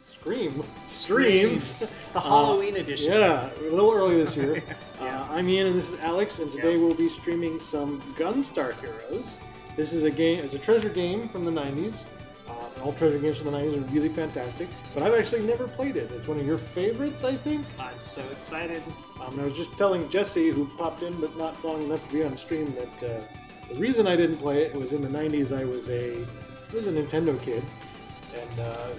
Screams. It's the Halloween edition. Yeah, a little early this year. Yeah. I'm Ian and this is Alex, and today we'll be streaming some Gunstar Heroes. This is a game, it's a treasure game from the 90s. All treasure games from the 90s are really fantastic, but I've actually never played it. It's one of your favorites, I think. I'm so excited. I was just telling Jesse, who popped in but not long enough to be on stream, that the reason I didn't play it was in the 90s I was a Nintendo kid, and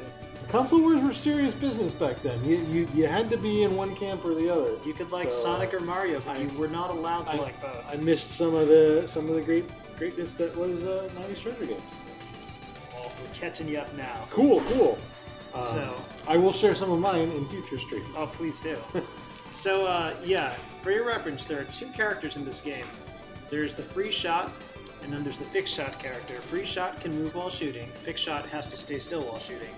console wars were serious business back then. You had to be in one camp or the other. You could like Sonic or Mario, but you were not allowed to like both. I missed some of the greatness that was 90s treasure games. Well, we're catching you up now. Cool. So I will share some of mine in future streams. Oh, please do. So, yeah, for your reference, there are two characters in this game. There's the free shot, and then there's the fixed shot character. Free shot can move while shooting. Fixed shot has to stay still while shooting.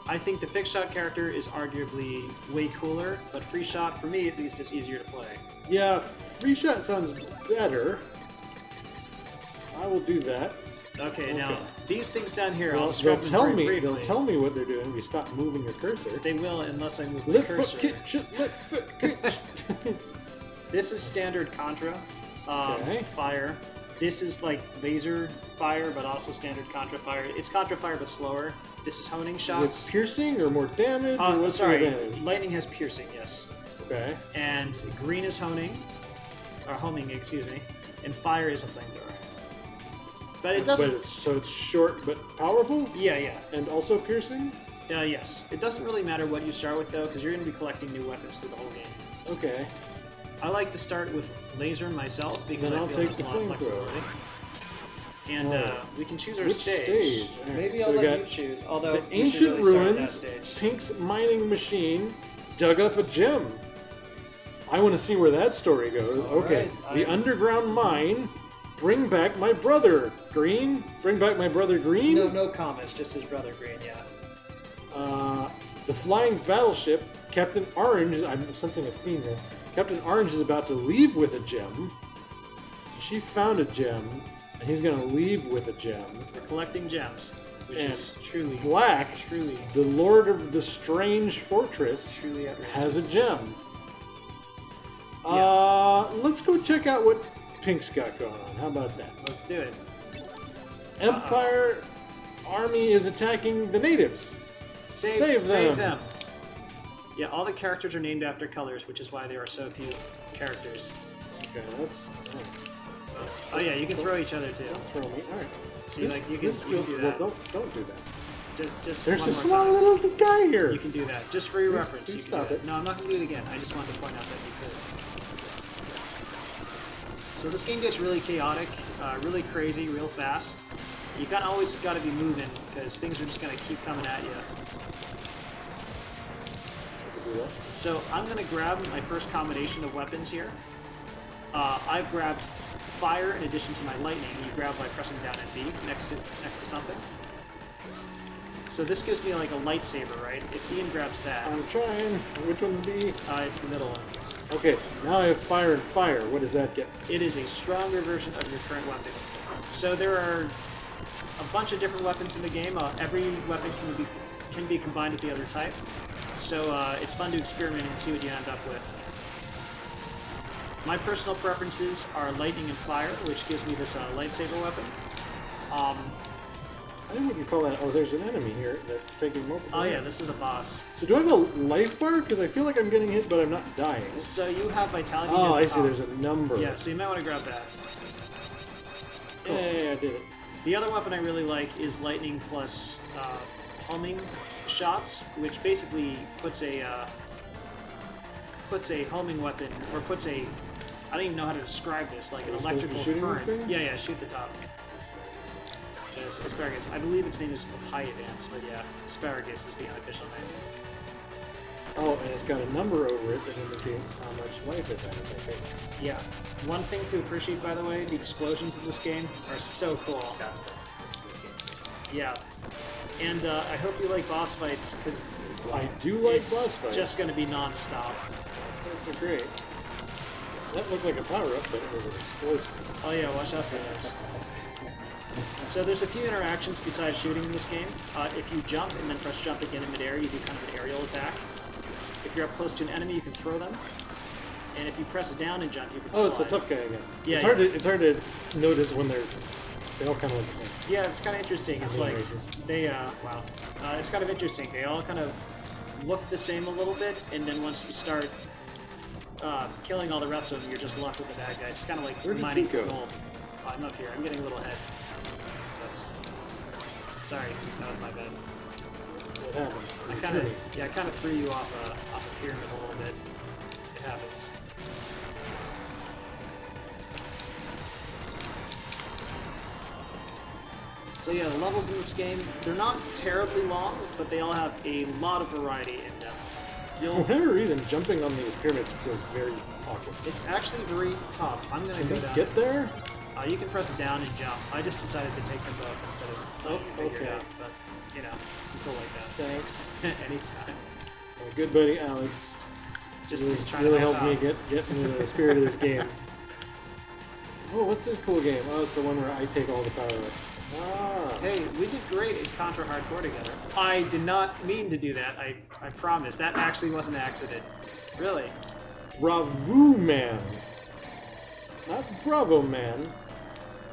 I think the fixed shot character is arguably way cooler, but free shot, for me at least, is easier to play. Yeah, free shot sounds better. I will do that. Okay, now, these things down here, Well, I'll describe them very briefly. They'll tell me what they're doing if you stop moving your cursor. They will, unless I move my Left cursor. foot kick, left foot kick. This is standard Contra Okay. fire. This is like laser fire, but also standard Contra fire. It's Contra fire, but slower. This is honing With shots. piercing or more damage? Or what's the Sorry, advantage? lightning has piercing, yes. Okay. And green is honing, or homing, excuse me. And fire is a flamethrower. But it doesn't. So it's short but powerful? Yeah. And also piercing? Yes. It doesn't really matter what you start with, though, because you're going to be collecting new weapons through the whole game. Okay. I like to start with laser myself because Then I I'll feel take there's the a lot of flamethrower. flexibility. And we can choose our Which stage. stage? All right, Maybe so I'll we let got you choose. Although The we should ancient really start with that ruins, stage. Pink's mining machine dug up a gem. I want to see where that story goes. All Okay. right, The underground mine. Bring back my brother, Green. Bring back my brother, Green. No comments. Just his brother Green. Yeah. The flying battleship, Captain Orange. I'm sensing a theme here. Captain Orange is about to leave with a gem. So she found a gem, and he's going to leave with a gem. We're collecting gems, which And is truly, Black, truly, the Lord of the Strange Fortress, truly outrageous. has a gem. Let's go check out what Pink's got going on. How about that? Let's do it. Empire army is attacking the natives. Save them. Yeah, all the characters are named after colors, which is why there are so few characters. Okay, that's. Oh yeah, you can throw each other too. Throw me. All right. See, like you can do that. Well, don't do that. Just There's one a more small time. little guy here. You can do that. Just for your Please- reference. please You can do stop that. it. No, I'm not going to do it again. I just wanted to point out that you could. So this game gets really chaotic, really crazy, real fast. You kind of always got to be moving because things are just going to keep coming at you. Do that. So I'm going to grab my first combination of weapons here. I've grabbed fire in addition to my lightning. You grab by pressing down and B next to something. So this gives me like a lightsaber, right? If Ian grabs that, I'm trying. Which one's B? it's the middle one. Okay, now I have fire and fire. What does that get? It is a stronger version of your current weapon. So there are a bunch of different weapons in the game. Every weapon can be combined with the other type. So it's fun to experiment and see what you end up with. My personal preferences are lightning and fire, which gives me this lightsaber weapon. I think what you call that. Oh, there's an enemy here that's taking multiple. Oh yeah, hits. this is a boss. So do I have a life bar? Because I feel like I'm getting hit, but I'm not dying. So you have vitality. Oh, at I the see. top. There's a number. Yeah, so you might want to grab that. Cool. Yeah, I did it. The other weapon I really like is lightning plus homing shots, which basically puts a homing weapon, or puts a, I don't even know how to describe this, like an Are we supposed to be electrical shooting this current. thing? Yeah, shoot the top. Yes, asparagus. I believe its name is papaya dance, but yeah, asparagus is the unofficial name. Oh, and it's got a number over it that indicates how much life it has, I think. Yeah. One thing to appreciate, by the way, the explosions in this game are so cool. Yeah. And I hope you like boss fights, because I do like it's boss fights. just going to be non-stop. Boss fights are great. That looked like a power-up, but it was an explosion. Oh yeah, watch out for those. So there's a few interactions besides shooting in this game. If you jump and then press jump again in midair, you do kind of an aerial attack. If you're up close to an enemy, you can throw them. And if you press down and jump, you can slide. It's a tough guy again. Yeah, it's hard to notice when they all kind of look the same. Yeah, it's kind of interesting. It's like races. they wow. It's kind of interesting. They all kind of look the same a little bit, and then once you start killing all the rest of them, you're just left with the bad guys. It's kind of like Where did mining you go? for gold. I'm up here. I'm getting a little ahead. Oops. Sorry, that was my bad. What happened? I kind of threw you off a pyramid a little bit. It happens. So yeah, the levels in this game, they're not terribly long, but they all have a lot of variety in them. For whatever reason, jumping on these pyramids feels very awkward. It's actually very tough. I'm going to go down. Get there? You can press down and jump. I just decided to take them both instead of letting you figure it out. But, you know, I'm cool like that. Thanks. Anytime. My good buddy Alex Just trying really to helped me get into the spirit of this game. Oh, what's this cool game? Oh, it's the one where I take all the power-ups. Ah. Hey, we did great at Contra Hardcore together. I did not mean to do that. I promise. That actually was an accident. Really. Bravo Man. Not Bravo Man.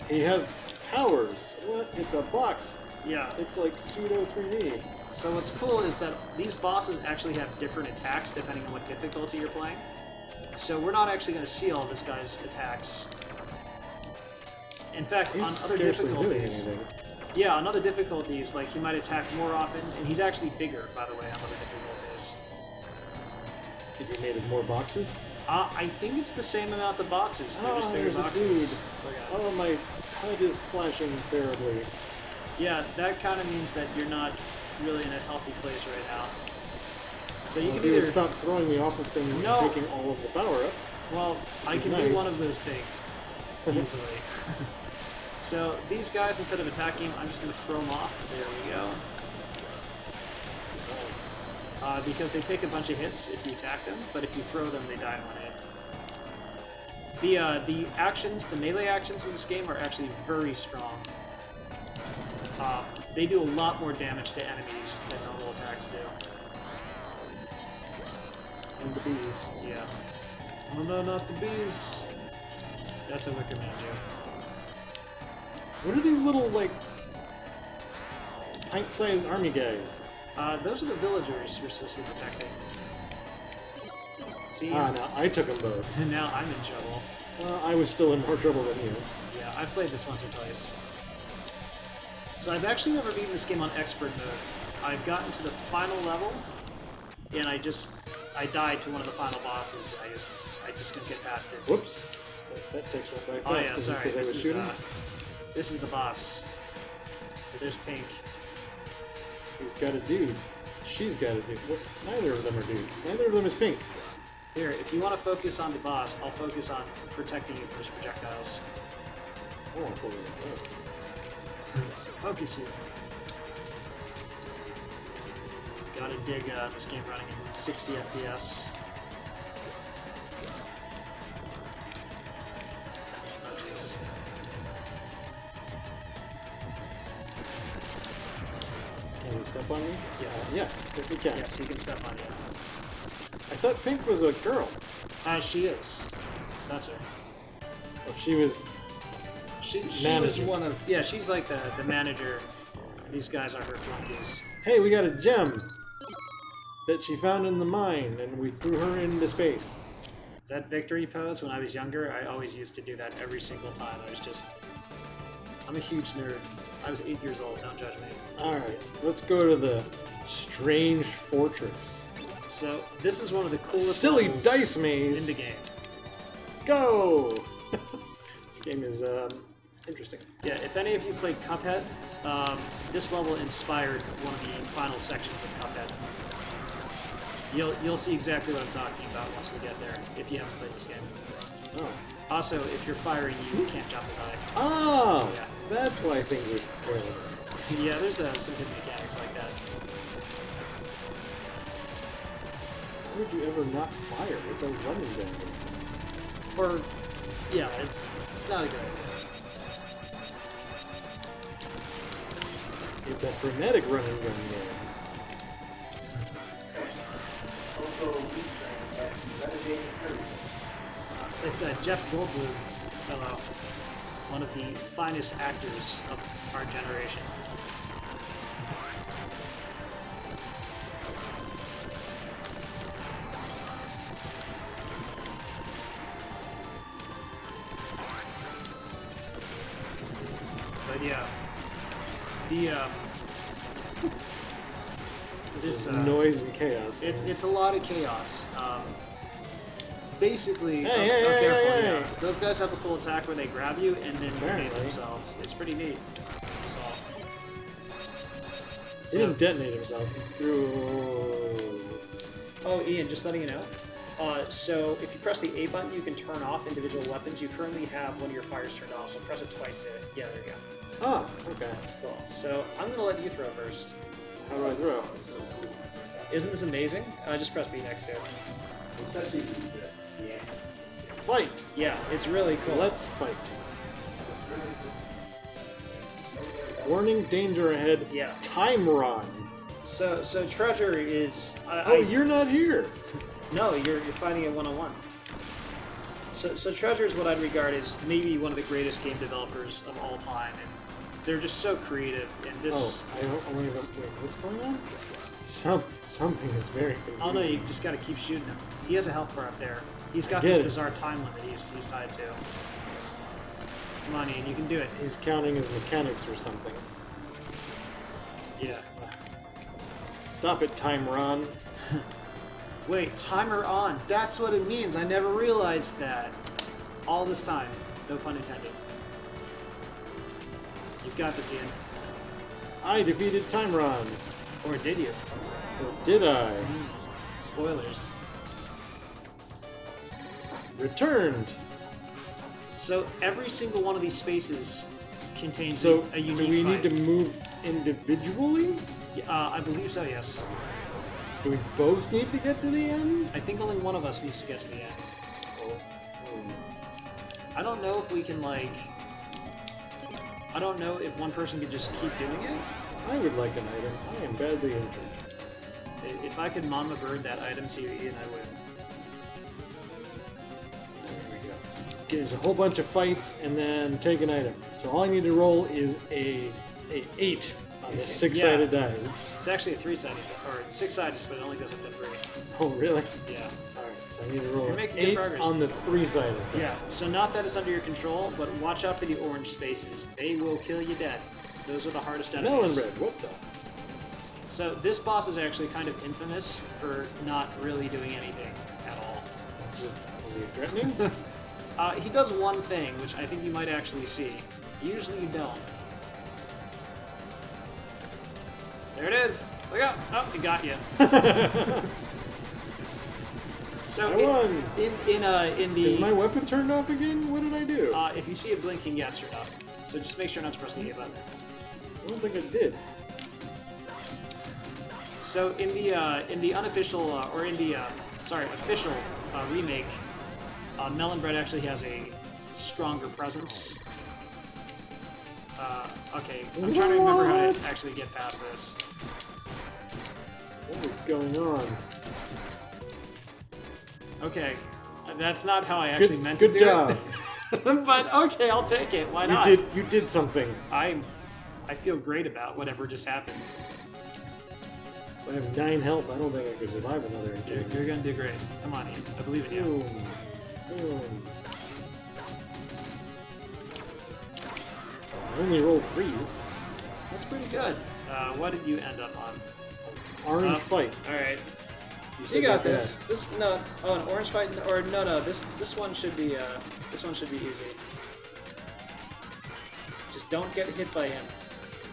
He has powers. What? It's a box. Yeah. It's like pseudo 3D. So what's cool is that these bosses actually have different attacks depending on what difficulty you're playing. So we're not actually going to see all this guy's attacks. In fact, He's on other scarcely doing difficulties, anything. yeah, on other difficulties, like he might attack more often, and he's actually bigger, by the way, on other difficulties. Is he made of more boxes? I think it's the same amount of boxes. They're just bigger there's a boxes. dude. Look at it. Oh, my HUD is flashing terribly. Yeah, that kind of means that you're not really in a healthy place right now. So you can He either would stop throwing me off of things No. and taking all of the power-ups. well, I can Nice. do one of those things easily. So these guys, instead of attacking them, I'm just going to throw them off. There we go. Because they take a bunch of hits if you attack them, but if you throw them, they die in one hit. The actions, the melee actions in this game are actually very strong. They do a lot more damage to enemies than normal attacks do. And the bees. Yeah. Oh no, not the bees. That's a Wicker Man joke. What are these little, like, pint-sized army guys? Those are the villagers you're supposed to be protecting. See? No, I took them both. Now I'm in trouble. I was still in more trouble than you. Yeah, I've played this once or twice. So I've actually never beaten this game on expert mode. I've gotten to the final level, and I died to one of the final bosses. I just couldn't get past it. Whoops. That takes one back fast. Oh yeah, sorry. Because I was shooting. This is the boss. So there's Pink. He's got a dude. She's got a dude. What? Neither of them are dude. Neither of them is pink. Here, if you want to focus on the boss, I'll focus on protecting you from his projectiles. I want to pull it up. Focus here. Gotta dig this game running in 60 FPS. Oh jeez. Can he step on me? Yes. Yes, he can. Yes, he can step on you. I thought Pink was a girl. She is. That's her. Oh, she was. She was Manager. one of... Yeah, she's like the manager. These guys are her flunkies. Hey, we got a gem that she found in the mine, and we threw her into space. That victory pose, when I was younger, I always used to do that every single time. I'm a huge nerd. I was 8 years old, don't judge me. Alright, let's go to the Strange Fortress. So, this is one of the coolest Silly levels dice maze. in the game. Go! This game is interesting. Yeah, if any of you played Cuphead, this level inspired one of the final sections of Cuphead. You'll see exactly what I'm talking about once we get there, if you haven't played this game. Oh. Also, if you're firing, you can't jump as high. Oh! Yeah. That's why things are terrible. Yeah, there's some good mechanics like that. How would you ever not fire? It's a running gun. Or, yeah, it's not a good idea. It's a frenetic run and gun game. It's Jeff Goldblum, fellow, one of the finest actors of our generation. But yeah, this Noise and chaos. it's a lot of chaos. Basically, Hey. those guys have a cool attack where they grab you and then Apparently. detonate themselves. It's pretty neat. He didn't detonate himself. He threw... Oh, Ian, just letting you know. So if you press the A button, you can turn off individual weapons. You currently have one of your fires turned off, so press it twice to... Yeah, there you go. Oh, okay. Cool. So I'm going to let you throw first. How do I throw? Isn't this amazing? Just press B next to it. Fight! Yeah, it's really cool. Let's fight. Warning, danger ahead. Yeah. Time run. So Treasure is... You're not here. No, you're fighting it one-on-one. So Treasure is what I'd regard as maybe one of the greatest game developers of all time, and they're just so creative. And this... Oh, I don't even... Wait, what's going on? Something is very confusing. Oh no, you just gotta keep shooting him. He has a health bar up there. He's got I this get it. bizarre time limit he's tied to. Come on, Ian, you can do it. He's counting his mechanics or something. Yeah. Stop it, Time Ron. Wait, timer on. That's what it means. I never realized that. All this time. No pun intended. You've got this, Ian. I defeated Time Ron. Or did you? Or did I? Spoilers. Returned. So every single one of these spaces contains So, a unique do we fight. need to move individually? I believe so, yes. Do we both need to get to the end? I think only one of us needs to get to the end. Oh. I don't know if we can, like... I don't know if one person could just keep doing it. I would like an item. I am badly injured. If I could Mama Bird that item to you, Ian, I would. There we go. There's a whole bunch of fights and then take an item. So all I need to roll is a 8 on the 6-sided die. Oops. It's actually a 3-sided, or 6-sided, but it only goes up to 3. Oh, really? Yeah. Alright, so I need to roll You're an making good 8 progress. on the 3-sided die. Yeah, so not that it's under your control, but watch out for the orange spaces. They will kill you dead. Those are the hardest enemies. Melon red, what the? So this boss is actually kind of infamous for not really doing anything at all. Just, is he threatening? He does one thing, which I think you might actually see. Usually you don't. There it is! Look out! Oh, it got you. So I won! in the Is my weapon turned off again? What did I do? if you see it blinking, yes or no. So just make sure not to press the A button. I don't think I did. So in the unofficial or in the official remake, Melon Bread actually has a stronger presence. Okay, I'm trying to remember how to actually get past this. What is going on? Okay, that's not how I actually meant to Good do job. it. But okay, I'll take it. Why not? You did something. I feel great about whatever just happened. I have 9 health. I don't think I could survive another game. You're gonna do great. Come on, Ian. I believe in you. Boom. Boom. I only roll 3s. That's pretty good. What did you end up on? Orange fight. All right. said You got that this. This no. Oh, an orange fight or no. This one should be easy. Just don't get hit by him,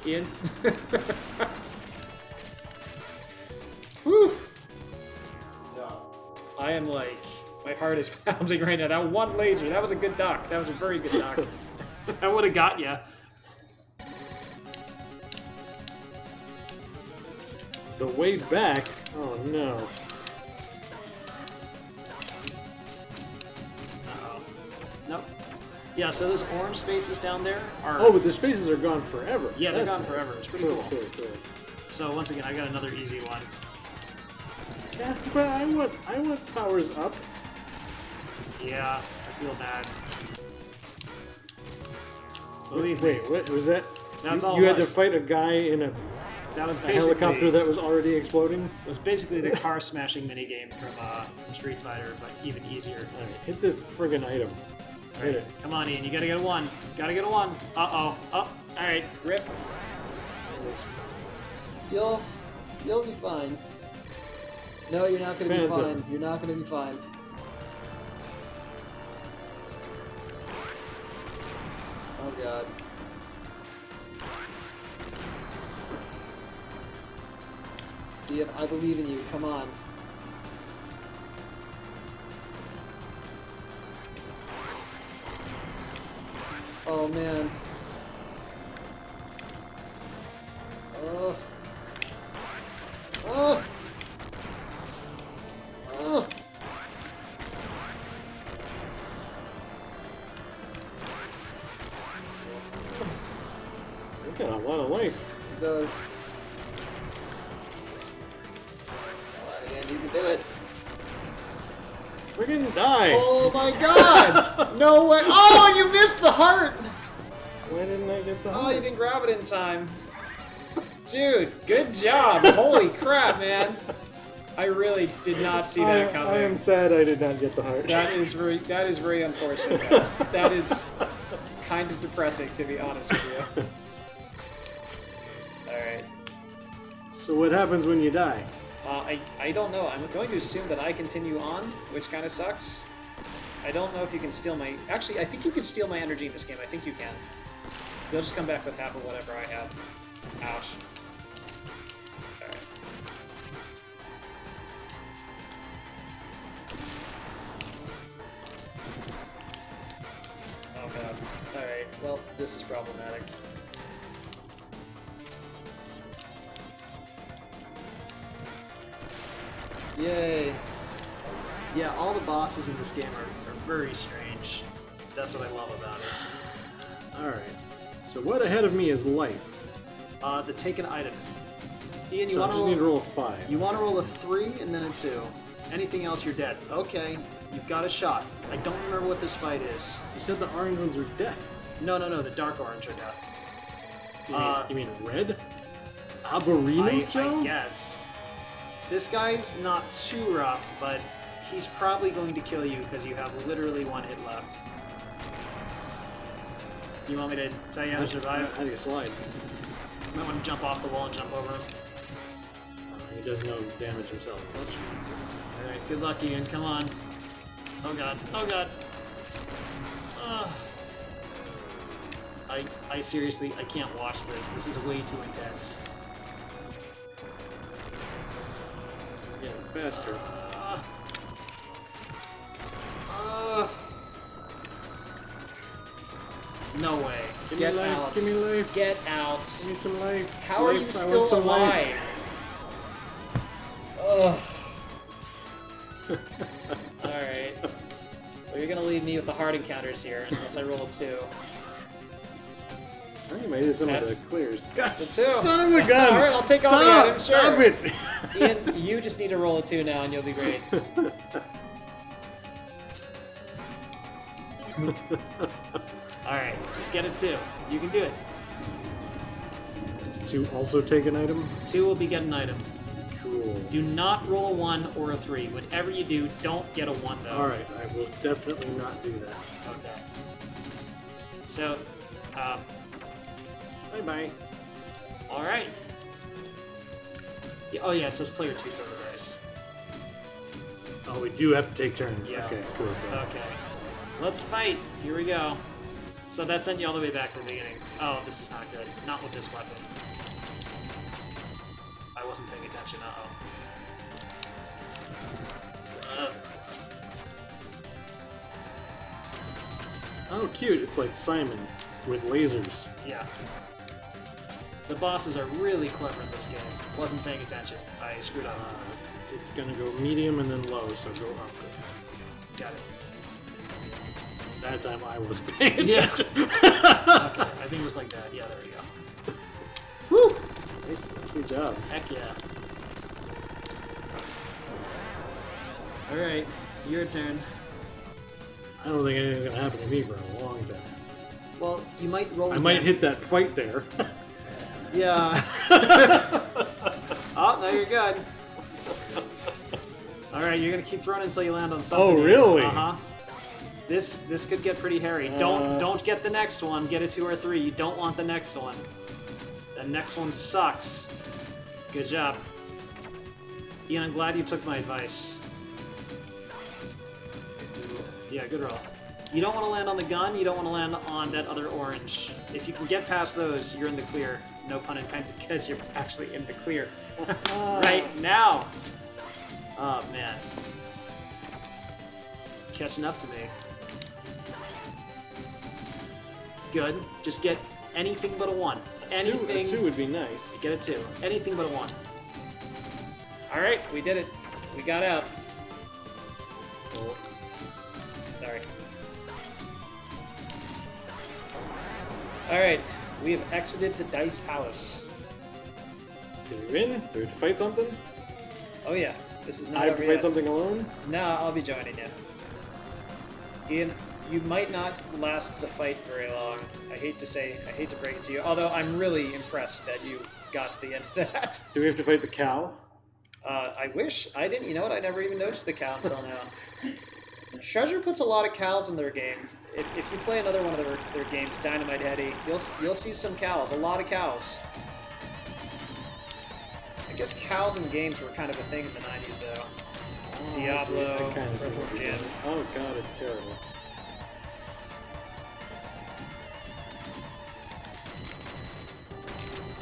Ian. Whew. I am like, my heart is pounding right now. That one laser, that was a good knock. That was a very good knock. That would have got you. The way back. Oh no. Uh-oh. Nope. Yeah, so those orange spaces down there are... Oh, but the spaces are gone forever. Yeah, they're That's gone nice. forever. It's pretty cool. Cool. So once again, I got another easy one. Yeah, but I want powers up. Yeah, I feel bad. Wait, what was that? That's you all you it had to was. fight a guy in a That was A basically... helicopter that was already exploding? It was basically the car smashing minigame from Street Fighter, but even easier. Alright, hit this friggin' item. Hit it. Come on, Ian, you gotta get a 1. Gotta get a 1. Uh-oh. Oh, alright, rip. You'll be fine. No, you're not gonna be Phantom. fine. You're not gonna be fine. Oh god. Ian, I believe in you. Come on. Oh man. Oh. Oh. Oh. You got a lot of life. It does. Come on, Ian, you can do it. Friggin' die! Oh my god! No way! Oh, you missed the heart! Why didn't I get the Oh, you didn't grab it in time. Dude, good job! Holy crap, man! I really did not see that coming. I am sad I did not get the heart. That is very unfortunate. That is kind of depressing, to be honest with you. Alright. So what happens when you die? I don't know. I'm going to assume that I continue on, which kind of sucks. I don't know if you can steal my... Actually, I think you can steal my energy in this game. I think you can. You'll just come back with half of whatever I have. Ouch. Alright. Oh god. Alright, well, this is problematic. Yay. Yeah, all the bosses in this game are very strange. That's what I love about it. Alright. So what ahead of me is life. The take an item. Ian, you So I want to just roll? need to roll a 5. You want to roll a 3 and then a 2. Anything else, you're dead. Okay, you've got a shot. I don't remember what this fight is. You said the orange ones were death. No, the dark orange are death. You mean red? Arborino Joe? I guess. This guy's not too rough, but he's probably going to kill you because you have literally 1 hit left. Do you want me to tell you how to survive? How do you slide? You might want to jump off the wall and jump over him. He does no damage himself. Alright, good luck, Ian. Come on. Oh god. Oh god. Ugh. I seriously, I can't watch this. This is way too intense. Yeah, faster. No way. Give Get me life, out. give me life, Get out. give me some life. How are Life, you I still want some alive? life. Ugh. Alright. Well, you're gonna leave me with the hard encounters here, unless I roll a 2. I think I made some That's- of the clears. that's a 2. Son of a gun! Alright, I'll take all the Stop! items, Stop sure. it! Ian, you just need to roll a 2 now and you'll be great. Alright, just get a 2. You can do it. Is 2 also take an item? 2 will be get an item. Cool. Do not roll a 1 or a 3. Whatever you do, don't get a 1 though. Alright, I will definitely not do that. Okay. So, Bye-bye. alright. Yeah, oh yeah, it says player 2 throw the dice. Oh, we do have to take turns. Yeah. Okay, cool. Okay. Let's fight. Here we go. So that sent you all the way back to the beginning. Oh, this is not good. Not with this weapon. I wasn't paying attention. Uh-oh. Oh, cute. It's like Simon with lasers. Yeah. The bosses are really clever in this game. Wasn't paying attention. I screwed up. It's gonna go medium and then low, so go up. Got it. That time I was paying Yeah. attention. Okay, I think it was like that. Yeah, there we go. Woo! Nicely job. Heck yeah. Alright, your turn. I don't think anything's gonna happen to me for a long time. Well, you might roll I again. might hit that fight there. Yeah. Oh, no, you're good. Alright, you're gonna keep throwing until you land on something. Oh, really? Uh-huh. This could get pretty hairy. Don't get the next one. Get a 2 or 3. You don't want the next one. The next one sucks. Good job. Ian, I'm glad you took my advice. Yeah, good roll. You don't want to land on the gun, you don't want to land on that other orange. If you can get past those, you're in the clear. No pun intended, because you're actually in the clear. Right now! Oh, man. Catching up to me. Good. Just get anything but a 1. Anything. A 2 would be nice. Get a 2. Anything but a 1. Alright, we did it. We got out. Oh, Sorry. Alright, we have exited the Dice Palace. did we win? Do we have to fight something? Oh yeah, this is not I have over to fight yet. something alone? No, I'll be joining you. Ian, you might not last the fight very long. I hate to break it to you, although I'm really impressed that you got to the end of that. Do we have to fight the cow? I wish. I didn't, you know what, I never even noticed the cow until now. Treasure puts a lot of cows in their game. If you play another one of their games, Dynamite Heady, you'll see some cows, a lot of cows. I guess cows in games were kind of a thing in the 90s, though. Oh, Diablo, I kind of see Purple what you're Gem. doing. Oh god, it's terrible.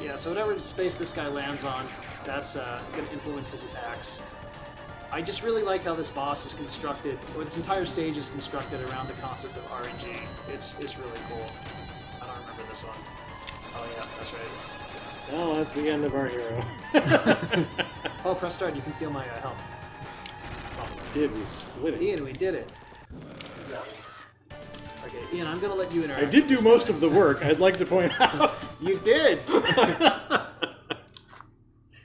Yeah, so whatever space this guy lands on, that's going to influence his attacks. I just really like how this boss is constructed, or this entire stage is constructed around the concept of RNG. It's really cool. I don't remember this one. Oh yeah, that's right. Well, that's the end of our hero. Oh, press start, you can steal my health. We split it. Ian, we did it. Okay, Ian, I'm going to let you interact. I did with do this most guy. of the work, I'd like to point out. You did!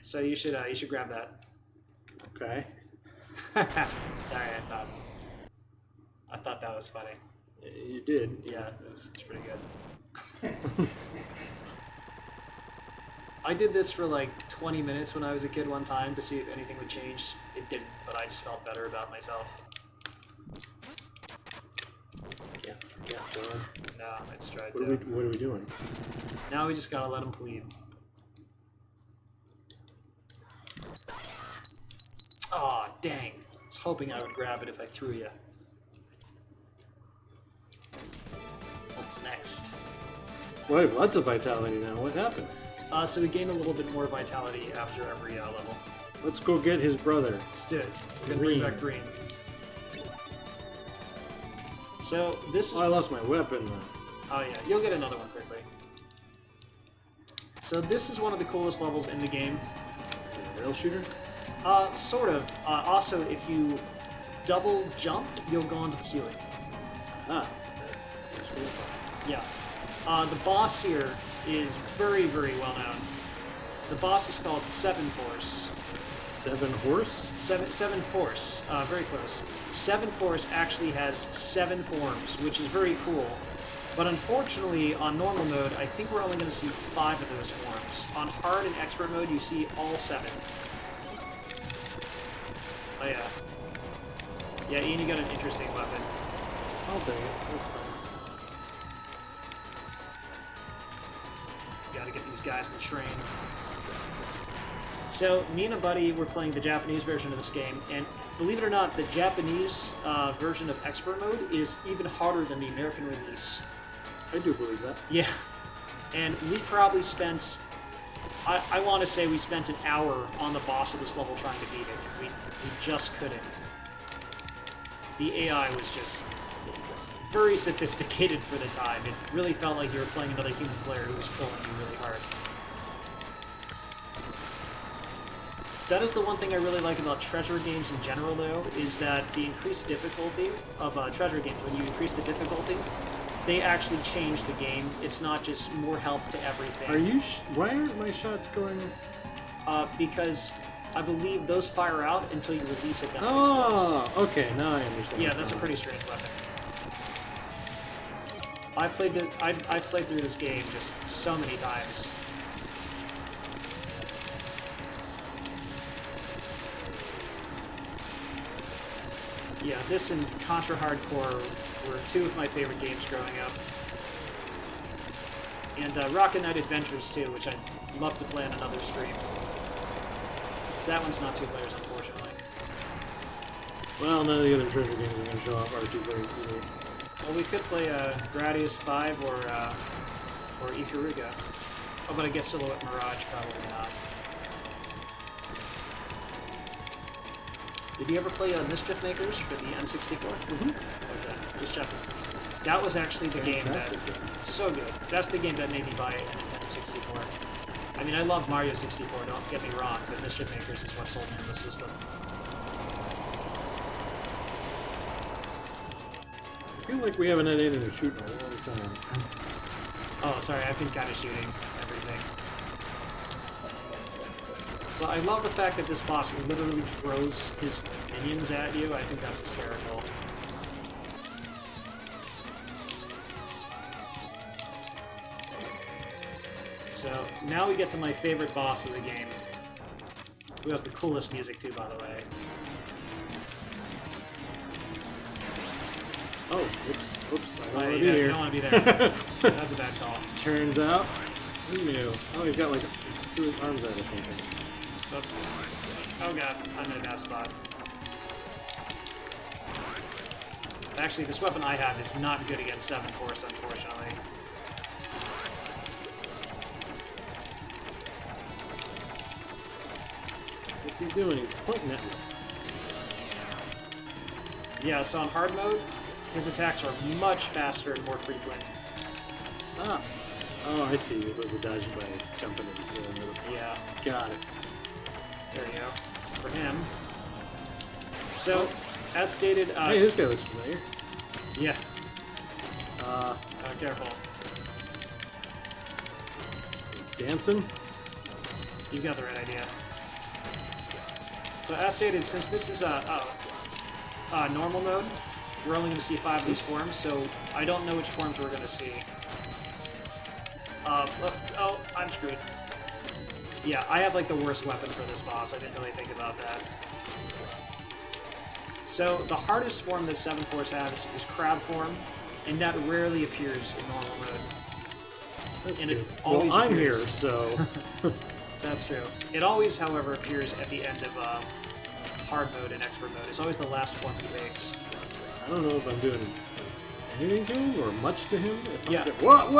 So you should grab that. Okay. Sorry, I thought that was funny. You did. Yeah, it's pretty good. I did this for like 20 minutes when I was a kid one time to see if anything would change. It didn't, but I just felt better about myself. Yeah, go on. No, I just tried What to. are we doing? Now we just gotta let him plead. Aw, dang. I was hoping I would grab it if I threw you. What's next? Well, I have lots of vitality now. What happened? So we gain a little bit more vitality after every level. Let's go get his brother. Let's do it. We're gonna bring Green. back green. So this is... Oh, I lost my weapon. Oh yeah, you'll get another one quickly. So this is one of the coolest levels in the game. Rail shooter? Sort of. Also, if you double jump, you'll go onto the ceiling. Ah, that's really fun. Yeah. The boss here is very, very well known. The boss is called Seven Force. 7 horse? Seven Force. Very close. Seven Force actually has 7 forms, which is very cool. But unfortunately, on normal mode, I think we're only going to see 5 of those forms. On hard and expert mode, you see all 7. Oh yeah. Yeah, Ian, you got an interesting weapon. I'll take it. That's fine. Gotta get these guys in the train. So, me and a buddy were playing the Japanese version of this game, and believe it or not, the Japanese version of Expert Mode is even harder than the American release. I do believe that. Yeah. And we probably spent, I want to say we spent an hour on the boss of this level trying to beat it. We just couldn't. The AI was just very sophisticated for the time. It really felt like you were playing another human player who was trolling you really hard. That is the one thing I really like about treasure games in general, though, is that the increased difficulty of treasure games, when you increase the difficulty, they actually change the game. It's not just more health to everything. Are you? Why aren't my shots going? Because I believe those fire out until you release a gun. Oh, okay. Now I understand. Yeah, that's a pretty strange weapon. I played through this game just so many times. Yeah, this and Contra Hardcore were two of my favorite games growing up. And Rocket Knight Adventures too, which I'd love to play on another stream. That one's not 2 players, unfortunately. Well, none of the other treasure games are going to show off are 2 players either. Well, we could play Gradius 5 or Ikaruga. Oh, but I guess Silhouette Mirage, probably not. Did you ever play Mischief Makers for the N64? Mm-hmm. Okay, just checking. That was actually the game that... So good. That's the game that made me buy a Nintendo 64. I mean, I love Mario 64, don't get me wrong, but Mischief Makers is what sold me on the system. I feel like we haven't had anything to shoot in a long time. Oh, sorry, I've been kind of shooting everything. So I love the fact that this boss literally throws his minions at you. I think that's hysterical. So now we get to my favorite boss of the game, who has the coolest music too, by the way. Oh, oops, I don't Oh, want to yeah, be you here. don't want to be there. That's a bad call. Turns out, who knew? Oh, he's got like 2 arms out or something. Oops. Oh god, I'm in a bad spot. Actually, this weapon I have is not good against 7 Force, unfortunately. What's he doing? He's pointing at me. Yeah, so on hard mode, his attacks are much faster and more frequent. Stop. Oh, I see. It was the dodge by jumping into the... Yeah, Got it. there you go. That's for him. So, as stated... Hey, this guy looks familiar. Yeah. Careful. Dancing? You got the right idea. So as stated, since this is a normal mode, we're only going to see 5 of these forms, so I don't know which forms we're going to see. Oh, I'm screwed. Yeah, I have like the worst weapon for this boss. I didn't really think about that. So the hardest form that 7 Force has is Crab form, and that rarely appears in normal mode. That's And good. it always well, I'm appears. here, so... That's true. It always, however, appears at the end of hard mode and expert mode. It's always the last form he takes. I don't know if I'm doing anything to him or much to him. It's Yeah. What?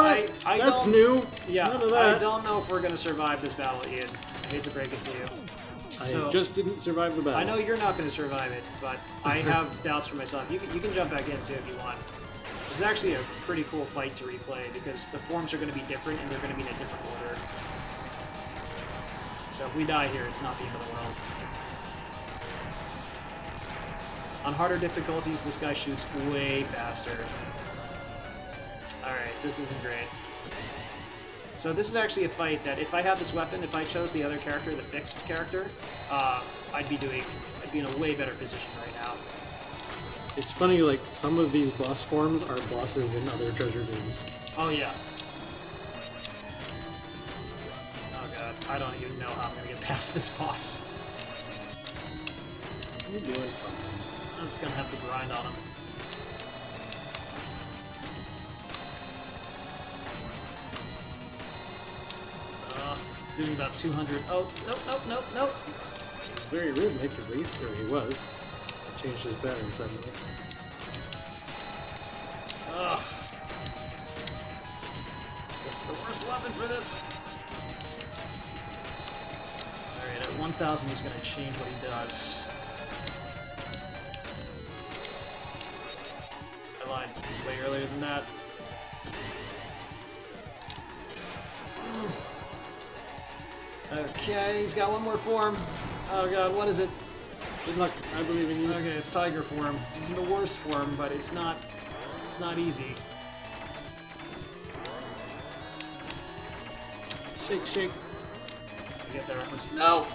I That's don't- new. Yeah, None of that. I don't know if we're going to survive this battle, Ian. I hate to break it to you. I just didn't survive the battle. I know you're not going to survive it, but I have doubts for myself. You can jump back in, too, if you want. This is actually a pretty cool fight to replay, because the forms are going to be different, and they're going to be in a different order. So if we die here, it's not the end of the world. On harder difficulties, this guy shoots way faster. Alright, this isn't great. So this is actually a fight that if I had this weapon, if I chose the other character, the fixed character, I'd be in a way better position right now. It's funny, like, some of these boss forms are bosses in other treasure games. Oh yeah. Oh god, I don't even know how I'm gonna get past this boss. You're doing fine. I'm just gonna have to grind on him. Doing about 200. Oh, nope. It's very rhythmic, at least, or he was. Changed his pattern suddenly. Ugh. This is the worst weapon for this. Alright, at 1,000 he's gonna change what he does. I lied. It's way earlier than that. Okay, he's got one more form. Oh god, what is it? Good luck. I believe in you. Okay, it's tiger form. This isn't the worst form, but it's not easy. Shake, shake. You get the reference. No!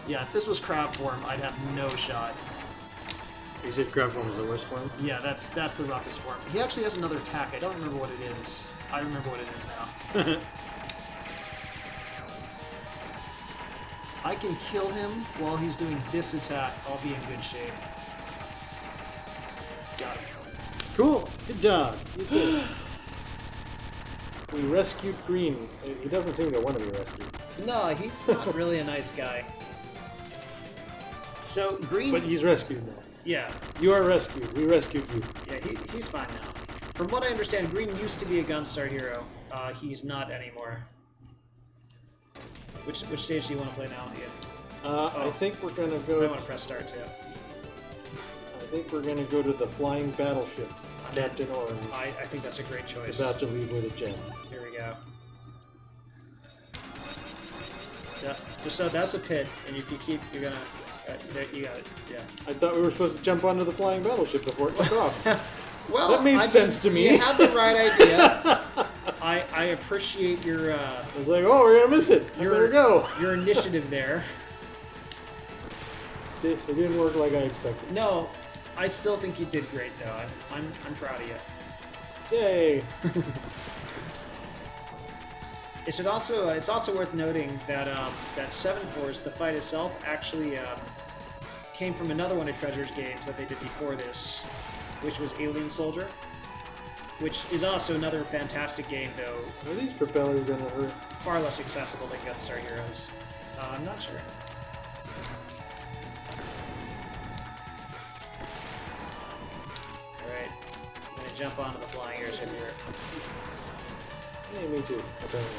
Yeah, if this was crab form, I'd have no shot. You said crab form is the worst form? Yeah, that's the roughest form. He actually has another attack. I don't remember what it is. I remember what it is now. I can kill him while he's doing this attack. I'll be in good shape. Got him. Cool. Good job. You did it. We rescued Green. He doesn't seem to want to be rescued. No, he's not really a nice guy. So, Green... But he's rescued now. Yeah. You are rescued. We rescued you. Yeah, he's fine now. From what I understand, Green used to be a Gunstar hero. He's not anymore. Which stage do you want to play now, Ian? I think we're gonna I go. want to press start too. I think we're gonna go to the flying battleship, Captain Orange. I think that's a great choice. About to leave with a gem. Here we go. Yeah, just so that's a pit, and if you keep, you're gonna. You got it. Yeah. I thought we were supposed to jump onto the flying battleship before it took off. Well, That made sense to me. You had the right idea. I appreciate your I was like, oh, we're gonna miss it. I better go. your initiative there. It didn't work like I expected. No, I still think you did great though. I'm proud of you. Yay! It's also worth noting that that 7 Force, the fight itself, actually came from another one of Treasure's games that they did before this, which was Alien Soldier, which is also another fantastic game, though Are these propellers gonna hurt? far less accessible than Gunstar Heroes. I'm not sure. Alright, I'm gonna jump onto the flying airship here. Yeah, me too. Apparently.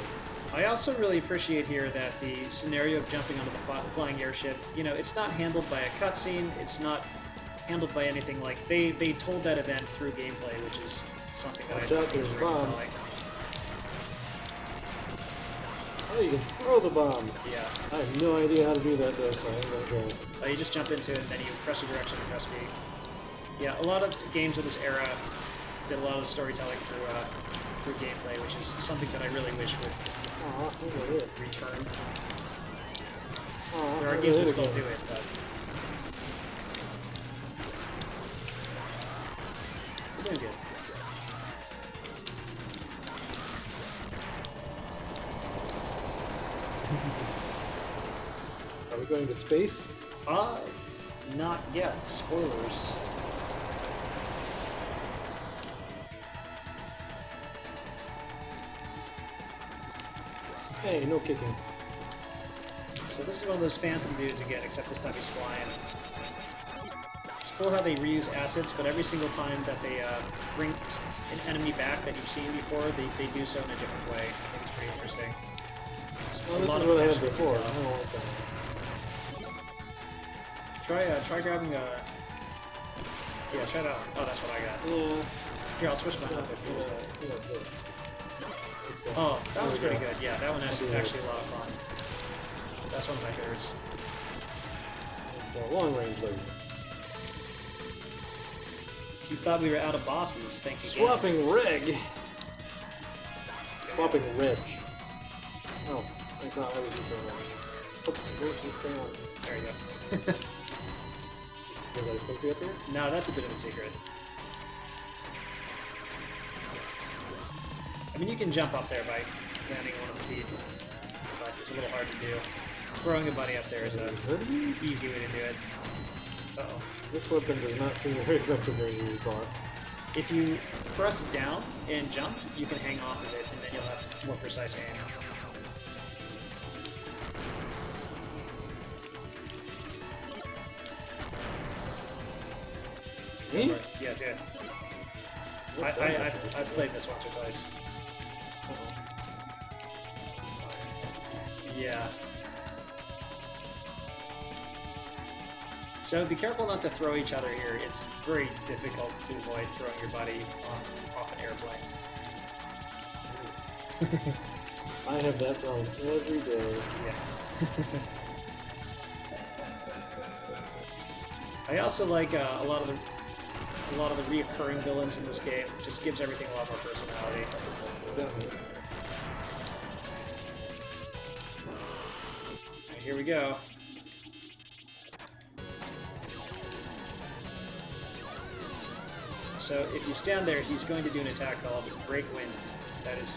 I also really appreciate here that the scenario of jumping onto the flying airship, you know, it's not handled by a cutscene, it's not handled by anything like... They told that event through gameplay, which is something that Watch I out, think is there's really bombs. compelling. Oh, you can throw the bombs. Yeah. I have no idea how to do that though, so I'm gonna go. You just jump into it and then you press a direction and press B. Yeah, a lot of games of this era did a lot of the storytelling through gameplay, which is something that I really wish would Aw, look at it. return. Aw, There are look games at that it still again. do it, but we're doing good. Are we going to space? Not yet. Spoilers. Hey, no kicking. So this is one of those phantom dudes again, except this time he's flying. It's cool how they reuse assets, but every single time that they bring an enemy back that you've seen before, they do so in a different way. I think it's pretty interesting. Well, A this lot is of what I had attention to before. I detail. don't like that. Try grabbing a... Yeah, try that one. Oh, that's what I got. Yeah. Here, I'll switch mine up if you use that. Yeah, this. Oh, that There one's we pretty go. good. Yeah, that one is Yes. actually a lot of fun. That's one of my favorites. It's a long range laser. You thought we were out of bosses. Thank you. game. Swapping reg. Swapping reg. Oh, I thought I was using reg. Oops, where's this thing on? There you go. Was I supposed to be up here? No, that's a bit of a secret. I mean, you can jump up there by landing on one of the feet, but it's a little hard to do. Throwing a buddy up there is a Hurt me? easy way to do it. Uh-oh. This weapon does not seem very effective during the boss. If you press down and jump, you can hang off of it, and then you'll have more precise aim. Me? Yeah, good. I've played this once or twice. Yeah. So be careful not to throw each other here. It's very difficult to avoid throwing your buddy off an airplane. I have that problem every day. Yeah. I also like a lot of the reoccurring villains in this game. It just gives everything a lot more personality. Definitely. Right, here we go. So if you stand there, he's going to do an attack called Break Wind. That is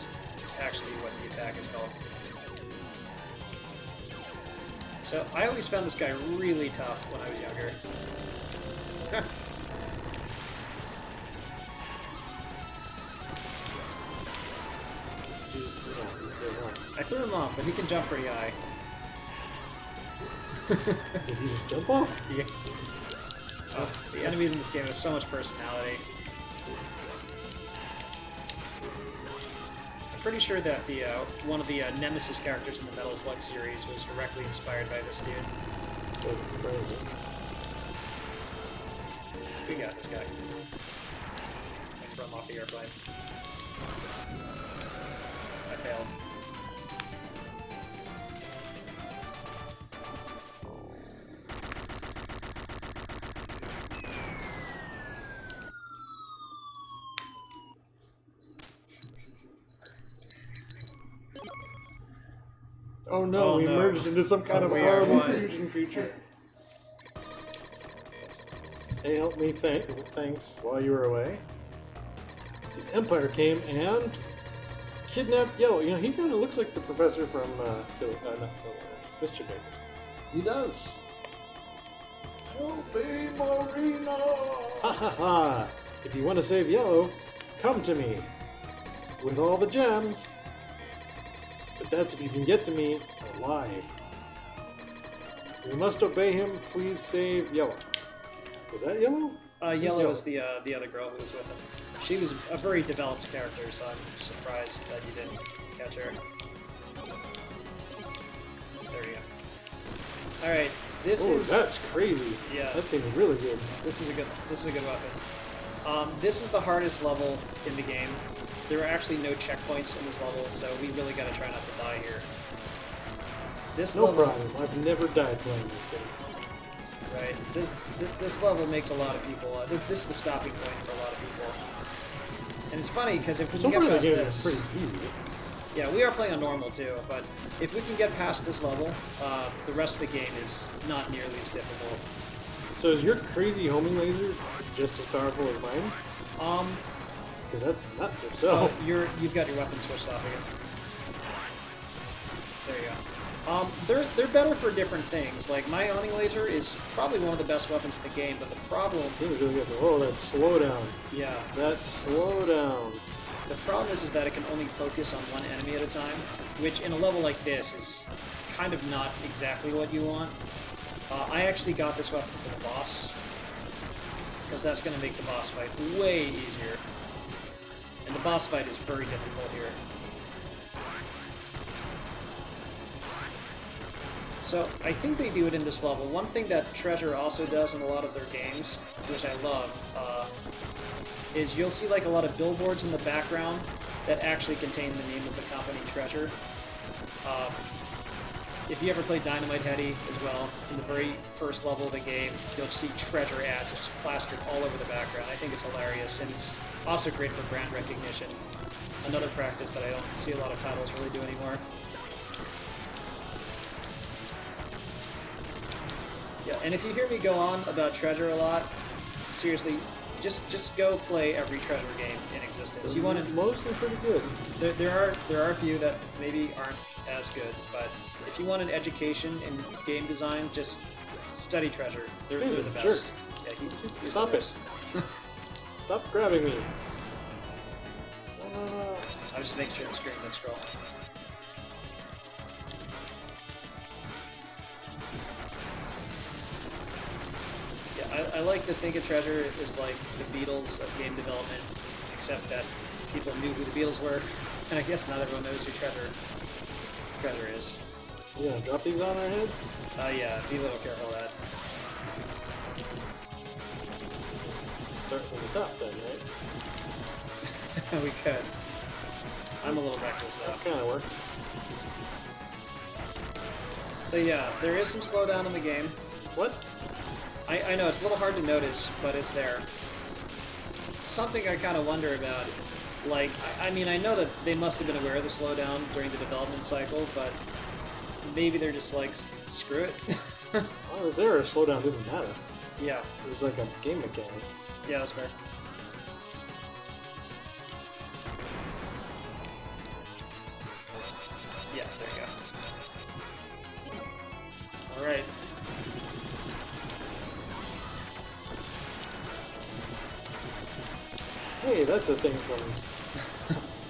actually what the attack is called. So I always found this guy really tough when I was younger. I threw him off, but he can jump pretty high. Did he just jump off? Yeah. Oh, the enemies in this game have so much personality. I'm pretty sure that the one of the Nemesis characters in the Metal Slug series was directly inspired by this dude. That's crazy. We got this guy. I throw him off the airplane. I failed. Oh no, Oh, we no. merged into some kind of We are horrible one. fusion creature. Hey, help me thanks while you were away. The Empire came and kidnapped Yellow. You know, he kind of looks like the professor from Mischief Maker. He does. Help me, Marina! Ha ha ha! If you want to save Yellow, come to me. With all the gems. But that's if you can get to me alive. We must obey him. Please save Yellow. Was that Yellow? Yellow is the other girl who was with him. She was a very developed character, so I'm surprised that you didn't catch her. There you go. All right, this is That's crazy. Yeah. That seems really good. this is a good weapon. This is the hardest level in the game. There are actually no checkpoints in this level, so we really gotta try not to die here. This No level, problem. I've never died playing this game. right? This level makes a lot of people. This is the stopping point for a lot of people. And it's funny because if we So can far get the past game is this, pretty easy. yeah, we are playing on normal too. But if we can get past this level, the rest of the game is not nearly as difficult. So is your crazy homing laser just as powerful as mine? Because that's nuts if so. You've got your weapon switched off again. There you go. They're better for different things. Like my owning laser is probably one of the best weapons in the game, but the problem, Seems really good. Oh, that slowdown. yeah, That slowdown. the problem is that it can only focus on one enemy at a time, which in a level like this is kind of not exactly what you want. I actually got this weapon for the boss, because that's going to make the boss fight way easier. And the boss fight is very difficult here. So I think they do it in this level. One thing that Treasure also does in a lot of their games, which I love, is you'll see like a lot of billboards in the background that actually contain the name of the company Treasure. If you ever played Dynamite Heady as well, in the very first level of the game, you'll see Treasure ads just plastered all over the background. I think it's hilarious, and it's also great for brand recognition. Another practice that I don't see a lot of titles really do anymore. Yeah, and if you hear me go on about Treasure a lot, seriously, just go play every Treasure game in existence. You want to Mostly pretty good. there are a few that maybe aren't as good, but if you want an education in game design, just study Treasure. They're the best. Sure. Yeah, he's Stop the it. best. Stop grabbing me. No. I was just making sure the screen didn't scroll. Yeah, I like to think of Treasure as like the Beatles of game development, except that people knew who the Beatles were, and I guess not everyone knows who Treasure is. Yeah, drop these on our heads? Yeah, be a little careful of that. Start from the top then, right? We could. I'm a little reckless though. That kind of worked. So yeah, there is some slowdown in the game. What? I know it's a little hard to notice, but it's there. Something I kind of wonder about, like, I mean, I know that they must have been aware of the slowdown during the development cycle, but maybe they're just like, screw it. Well, was there a slowdown didn't matter. Yeah, It was like a game mechanic. yeah, that's fair. Yeah, there you go. Alright. Hey, that's a thing from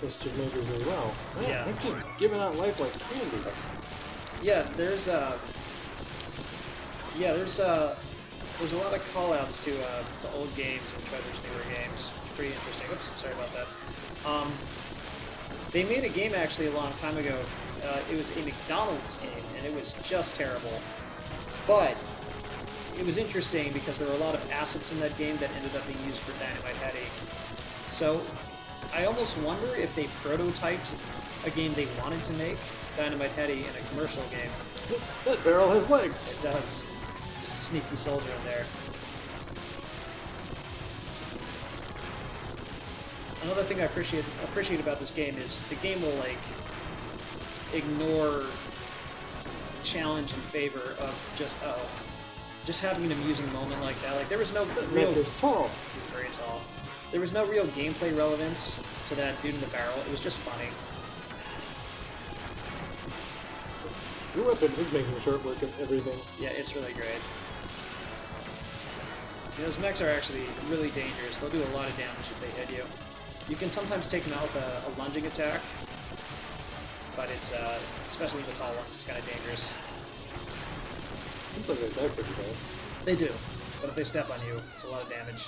this should maybe really well. Man, Yeah. they're just giving out life like candy. Yeah, there's there's a lot of call-outs to old games and Trevor's newer games. Pretty interesting. Oops, sorry about that. They made a game actually a long time ago. It was a McDonald's game, and it was just terrible. But it was interesting because there were a lot of assets in that game that ended up being used for Dynamite Heady. So I almost wonder if they prototyped a game they wanted to make, Dynamite Heady, in a commercial game. That barrel has legs. It does. Just a sneaky soldier in there. Another thing I appreciate about this game is the game will like ignore challenge in favor of just having an amusing moment like that. Like there was no real. Neck is tall. He's very tall. There was no real gameplay relevance to that dude in the barrel. It was just funny. Your weapon is making short work of everything. Yeah, it's really great. Those mechs are actually really dangerous. They'll do a lot of damage if they hit you. You can sometimes take them out with a lunging attack, but it's, especially the tall ones, it's kind of dangerous. Sometimes they die pretty fast. They do, but if they step on you, it's a lot of damage.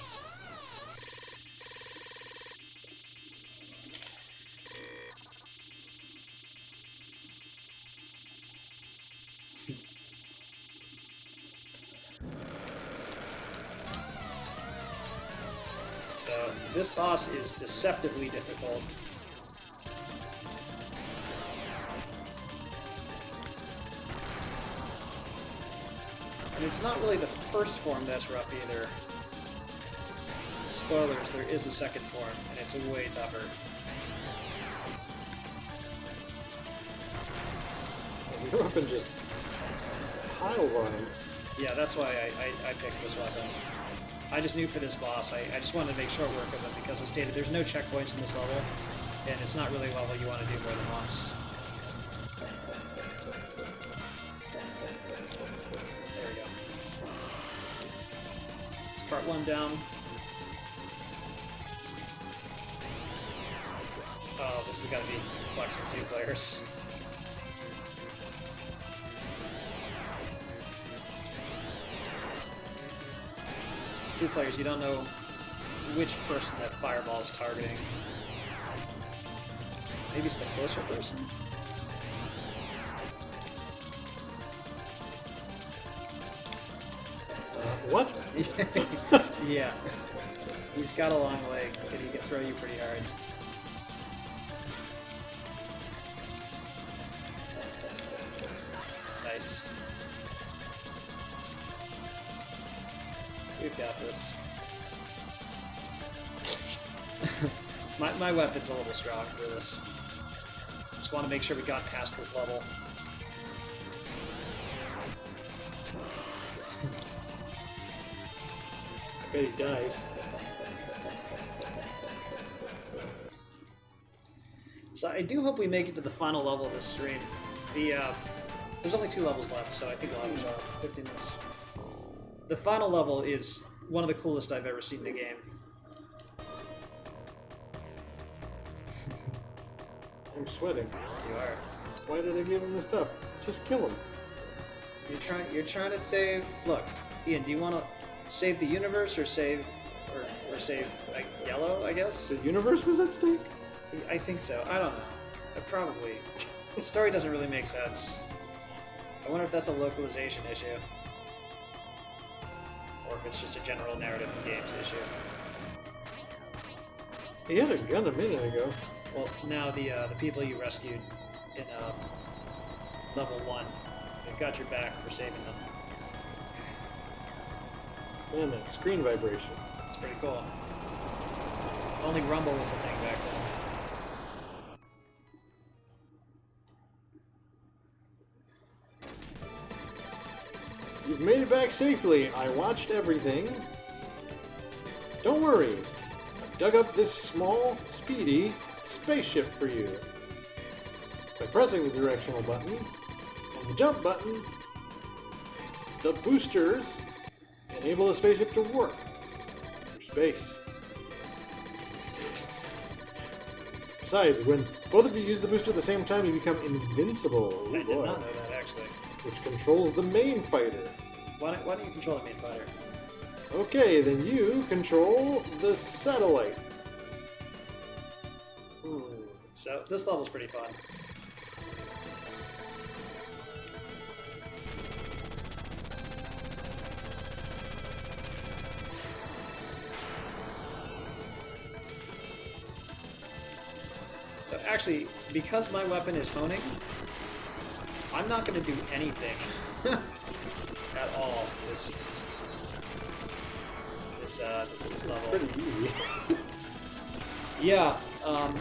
So, this boss is deceptively difficult. And it's not really the first form that's rough either. Spoilers, there is a second form, and it's way tougher. Your weapon just piles on him. Yeah, that's why I picked this weapon. I just knew for this boss, I just wanted to make short work of it because as stated, there's no checkpoints in this level, and it's not really a level you want to do more than once. There we go. It's part one down. Oh, this has got to be flex with 2 players. Two players, you don't know which person that fireball is targeting. Maybe it's the closer person? What? Yeah. He's got a long leg, and he can throw you pretty hard. Nice. We've got this. my weapon's a little strong for this. Just want to make sure we got past this level. I bet he dies. So I do hope we make it to the final level of this stream. There's only 2 levels left, so I think we'll have 15 minutes. The final level is one of the coolest I've ever seen in a game. I'm sweating. You are. Why did I give him the stuff? Just kill him. You're trying to save. Look, Ian, do you want to save the universe or save save like Yellow? I guess. The universe was at stake? I think so. I don't know. Probably. The story doesn't really make sense. I wonder if that's a localization issue. Or if it's just a general narrative in games issue. He had a gun a minute ago. Well, now the people you rescued in level 1, they've got your back for saving them. Man, that screen vibration. It's pretty cool. Only rumble was the thing back then. You've made it back safely. I watched everything. Don't worry. I dug up this small, speedy spaceship for you. By pressing the directional button and the jump button, the boosters enable the spaceship to work through space. Besides, when both of you use the booster at the same time, you become invincible. Ooh, I did not know that, actually. Which controls the main fighter. Why don't you control the main fighter? Okay, then you control the satellite. So, this level's pretty fun. So, actually, because my weapon is honing, I'm not going to do anything at all this level. Pretty easy. Yeah, Oh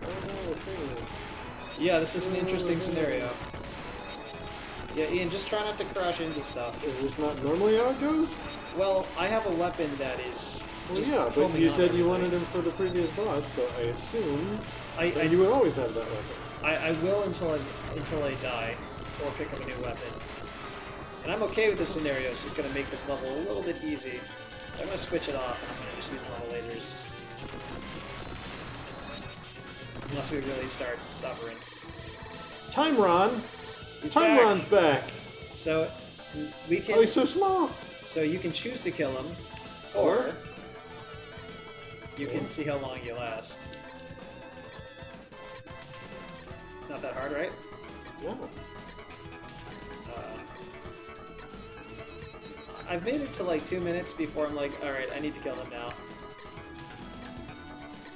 no, thing yeah, this is an interesting scenario. Yeah, Ian, just try not to crash into stuff. is this not normally how it goes? Well, I have a weapon that is. Well, just yeah, but homing you on said you everything. wanted him for the previous boss, so I assume that I you would always have that weapon. I will until I die, or pick up a new weapon. And I'm okay with this scenario. It's just going to make this level a little bit easy. So I'm going to switch it off, and I'm going to just use normal lasers. Unless we really start suffering. Time Ron! He's Time back. Ron's back! So we can. Oh, he's so small! So you can choose to kill him, or you can see how long you last. It's not that hard, right? No. I've made it to like 2 minutes before I'm like, alright, I need to kill him now.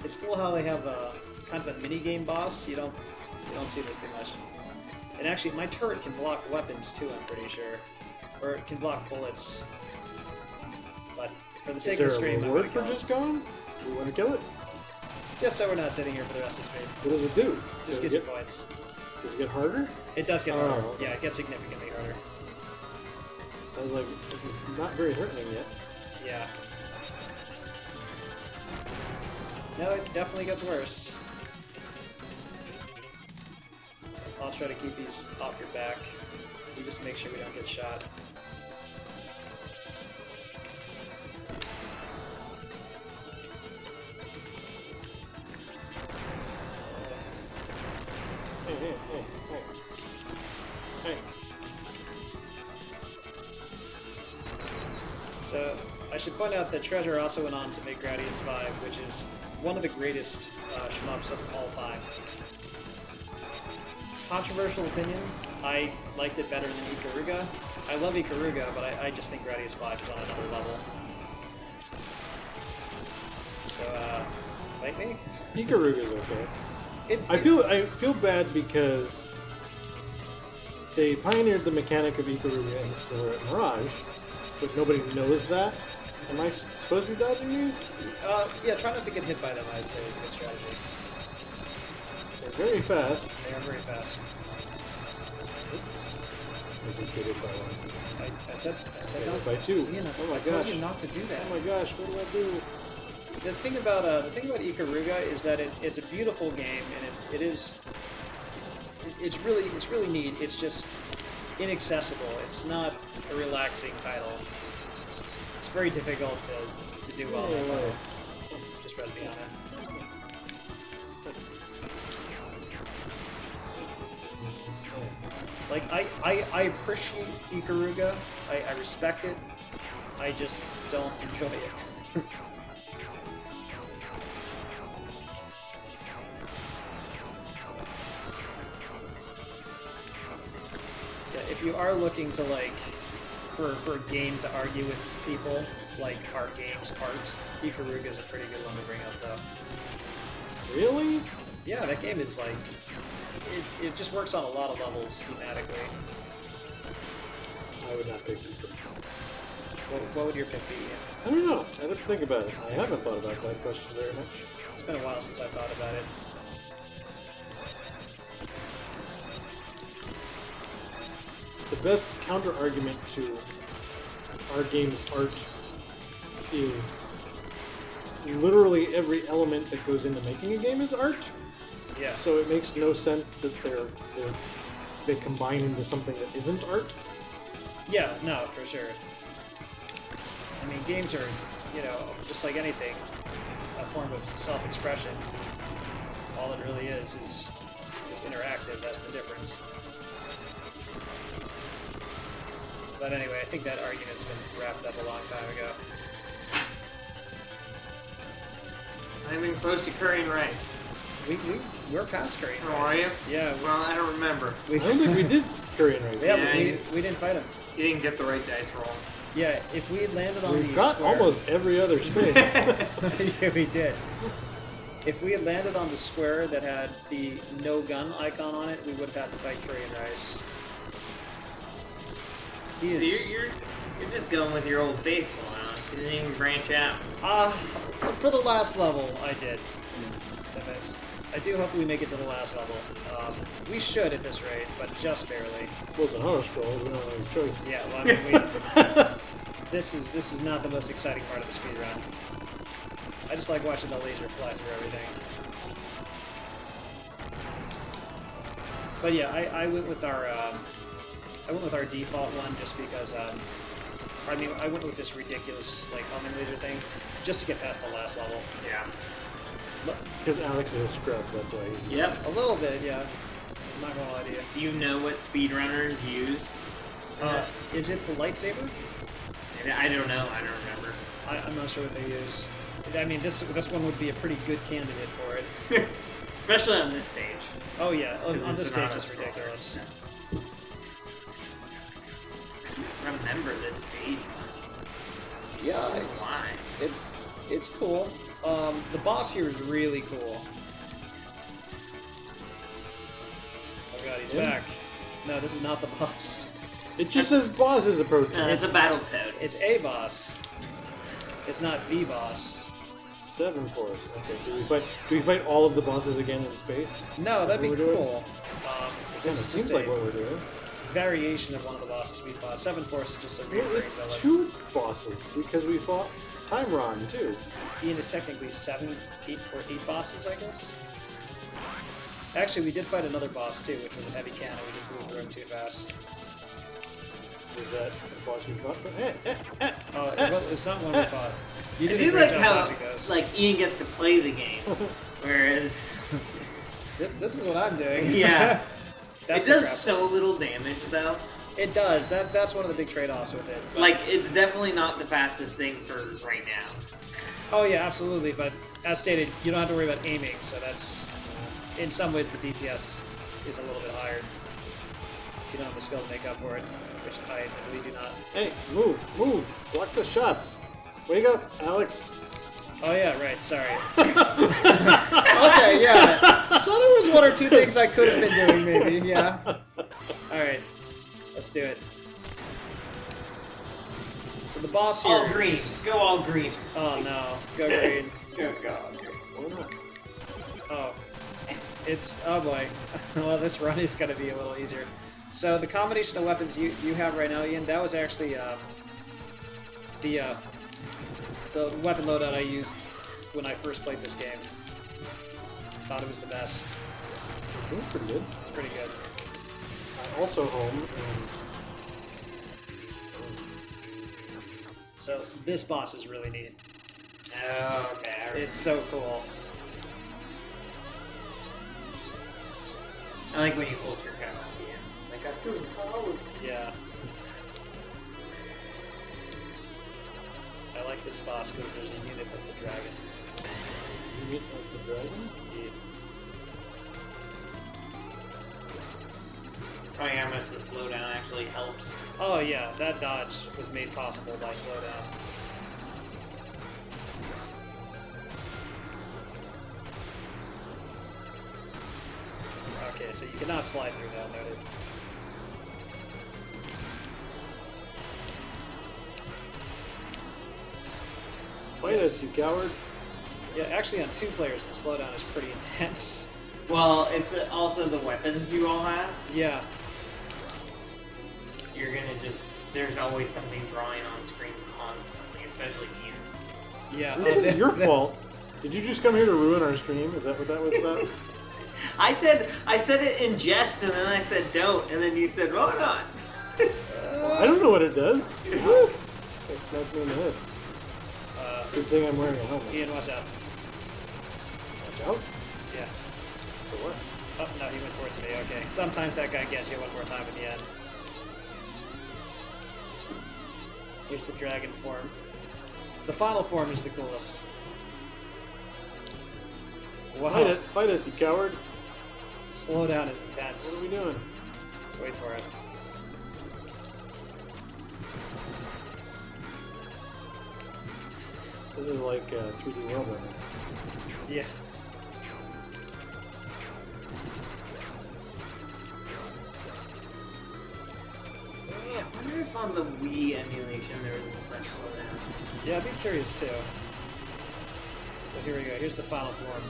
It's cool how they have a kind of a mini game boss. You don't see this too much. And actually, my turret can block weapons too. I'm pretty sure, or it can block bullets. But for the sake of the Is stream, there a I'm reward gonna for kill just going? Do you want to kill it? him. Just so we're not sitting here for the rest of the stream. What does it do? Just does gives it you get, points. does it get harder? It does get Oh, harder. okay. Yeah, it gets significantly harder. I was like, not very threatening yet. Yeah. No, it definitely gets worse. So I'll try to keep these off your back. You just make sure we don't get shot. Hey. So, I should point out that Treasure also went on to make Gradius 5, which is one of the greatest shmups of all time. Controversial opinion, I liked it better than Ikaruga. I love Ikaruga, but I just think Gradius 5 is on another level. So, like me? Ikaruga's okay. It's, I feel bad because they pioneered the mechanic of Ikaruga and Silhouette Mirage, but nobody knows that. Am I supposed to be dodging these? yeah, try not to get hit by them, I'd say, is a good strategy. They're very fast. They are very fast. Oops. I just get hit by one. I said Okay, not by to. two. Ian, Oh my I told gosh. you not to do that. Oh my gosh, what do I do? The thing about Ikaruga is that it's a beautiful game, and it's really neat. It's just inaccessible. It's not a relaxing title. It's very difficult to do well. Yeah, yeah. Just rather be on it. Like I appreciate Ikaruga. I respect it. I just don't enjoy it. If you are looking to for a game to argue with people, like art games, Ikaruga is a pretty good one to bring up though. Really? Yeah, that game is like... It just works on a lot of levels thematically. I would not pick it. What would your pick be? I don't know. I'd have to think about it. I haven't thought about that question very much. It's been a while since I thought about it. The best counter-argument to our game's art is literally every element that goes into making a game is art. Yeah. So it makes no sense that they combine into something that isn't art. Yeah, no, for sure. I mean, games are, you know, just like anything, a form of self-expression. All it really is interactive. That's the difference. But anyway, I think that argument's been wrapped up a long time ago. I'm even close to curry and rice. We're past curry. Oh, are you? Yeah. Well, I don't remember. I don't think we did curry and rice. Yeah, Yeah, but we didn't fight him. You didn't get the right dice roll. Yeah, if we had landed on We've the got square... almost every other space. Yeah, we did. If we had landed on the square that had the no gun icon on it, we would have had to fight curry and rice. He So is... you're just going with your old faithful now. So you didn't even branch out. For the last level, I did. I do hope we make it to the last level. We should at this rate, but just barely. Well, it's an auto scroll. We don't have any choice. Yeah, well, I mean, this is not the most exciting part of the speedrun. I just like watching the laser fly through everything. But yeah, I went with our default one just because I went with this ridiculous like homing laser thing just to get past the last level. Yeah. Because Alex is a scrub, that's why. Yep. A little bit, yeah. I'm not gonna lie to you. Do you know what speedrunners use? Is it the lightsaber? I don't know. I don't remember. I'm not sure what they use. I mean, this one would be a pretty good candidate for it. Especially on this stage. Oh yeah, 'Cause on this it's an stage it's auto-scroller. ridiculous. I remember this stage. Yeah, I don't know why? it's cool. The boss here is really cool. Oh god, he's Yeah. back. No, this is not the boss. It just says boss is approaching. No, it's a battle toad. It's a boss. It's not the boss. 7 for us. Okay. Do we fight all of the bosses again in space? No, that'd be What we're doing? cool. It This kind of is seems just like a what we're doing. variation of one of the bosses we fought. 7 Force is just a Well, very it's villain. 2 bosses because we fought Time Ron too. Ian is technically 8 bosses, I guess. Actually, we did fight another boss too, which was a heavy cannon. We just moved through him too fast. Is that the boss we fought? It's not one we fought. You I did do a great like job how dodging those. like Ian gets to play the game, whereas This is what I'm doing. yeah, That's it the does crap. so little damage though. It does. That's one of the big trade-offs with it. But- Like it's definitely not the fastest thing for right now. oh yeah, absolutely. But as stated, you don't have to worry about aiming, so that's in some ways the DPS is a little bit higher. You don't have the skill to make up for it, which I admittedly do not. Hey, move! Block the shots! Wake up, Alex! Oh yeah, right. Sorry. Okay, yeah. So there was 1 or 2 things I could have been doing, maybe. Yeah. All right, let's do it. So the boss here. All green, go all green. Oh no, go green. Go. Why not? Oh, oh boy. Well, this run is going to be a little easier. So the combination of weapons you have right now, Ian, that was actually the weapon loadout I used when I first played this game. Thought it was the best. It seems pretty good. It's pretty good. I also home So this boss is really neat. Oh, okay. I remember. It's so cool. I like when you hold your gun at the end. Like I feel power. Yeah. I like this boss because there's a unit of the dragon. You meet like the dragon? Indeed. Funny how much the slowdown actually helps. Oh yeah, that dodge was made possible by slowdown. Okay, so you cannot slide through now, noted. Fight us, you coward. Yeah, actually on 2 players, the slowdown is pretty intense. Well, it's also the weapons you all have. Yeah. You're gonna just... There's always something drawing on screen constantly, especially mutants. Yeah. This is your fault. Did you just come here to ruin our stream? Is that what that was about? I said it in jest, and then I said don't, and then you said, "Why not?" Well, I don't know what it does. It smacked me in the head. Good thing I'm wearing a helmet. Ian, watch out. Watch out. Yeah. For what? Oh, no, he went towards me. Okay. Sometimes that guy gets you one more time in the end. Here's the dragon form. The final form is the coolest. Wow. Fight us, you coward. Slowdown is What intense. are we doing? Let's wait for it. This is like 3D World right now. Yeah. I wonder if on the Wii emulation there was a much slowdown. Yeah, I'd be curious too. So here we go. Here's the final form.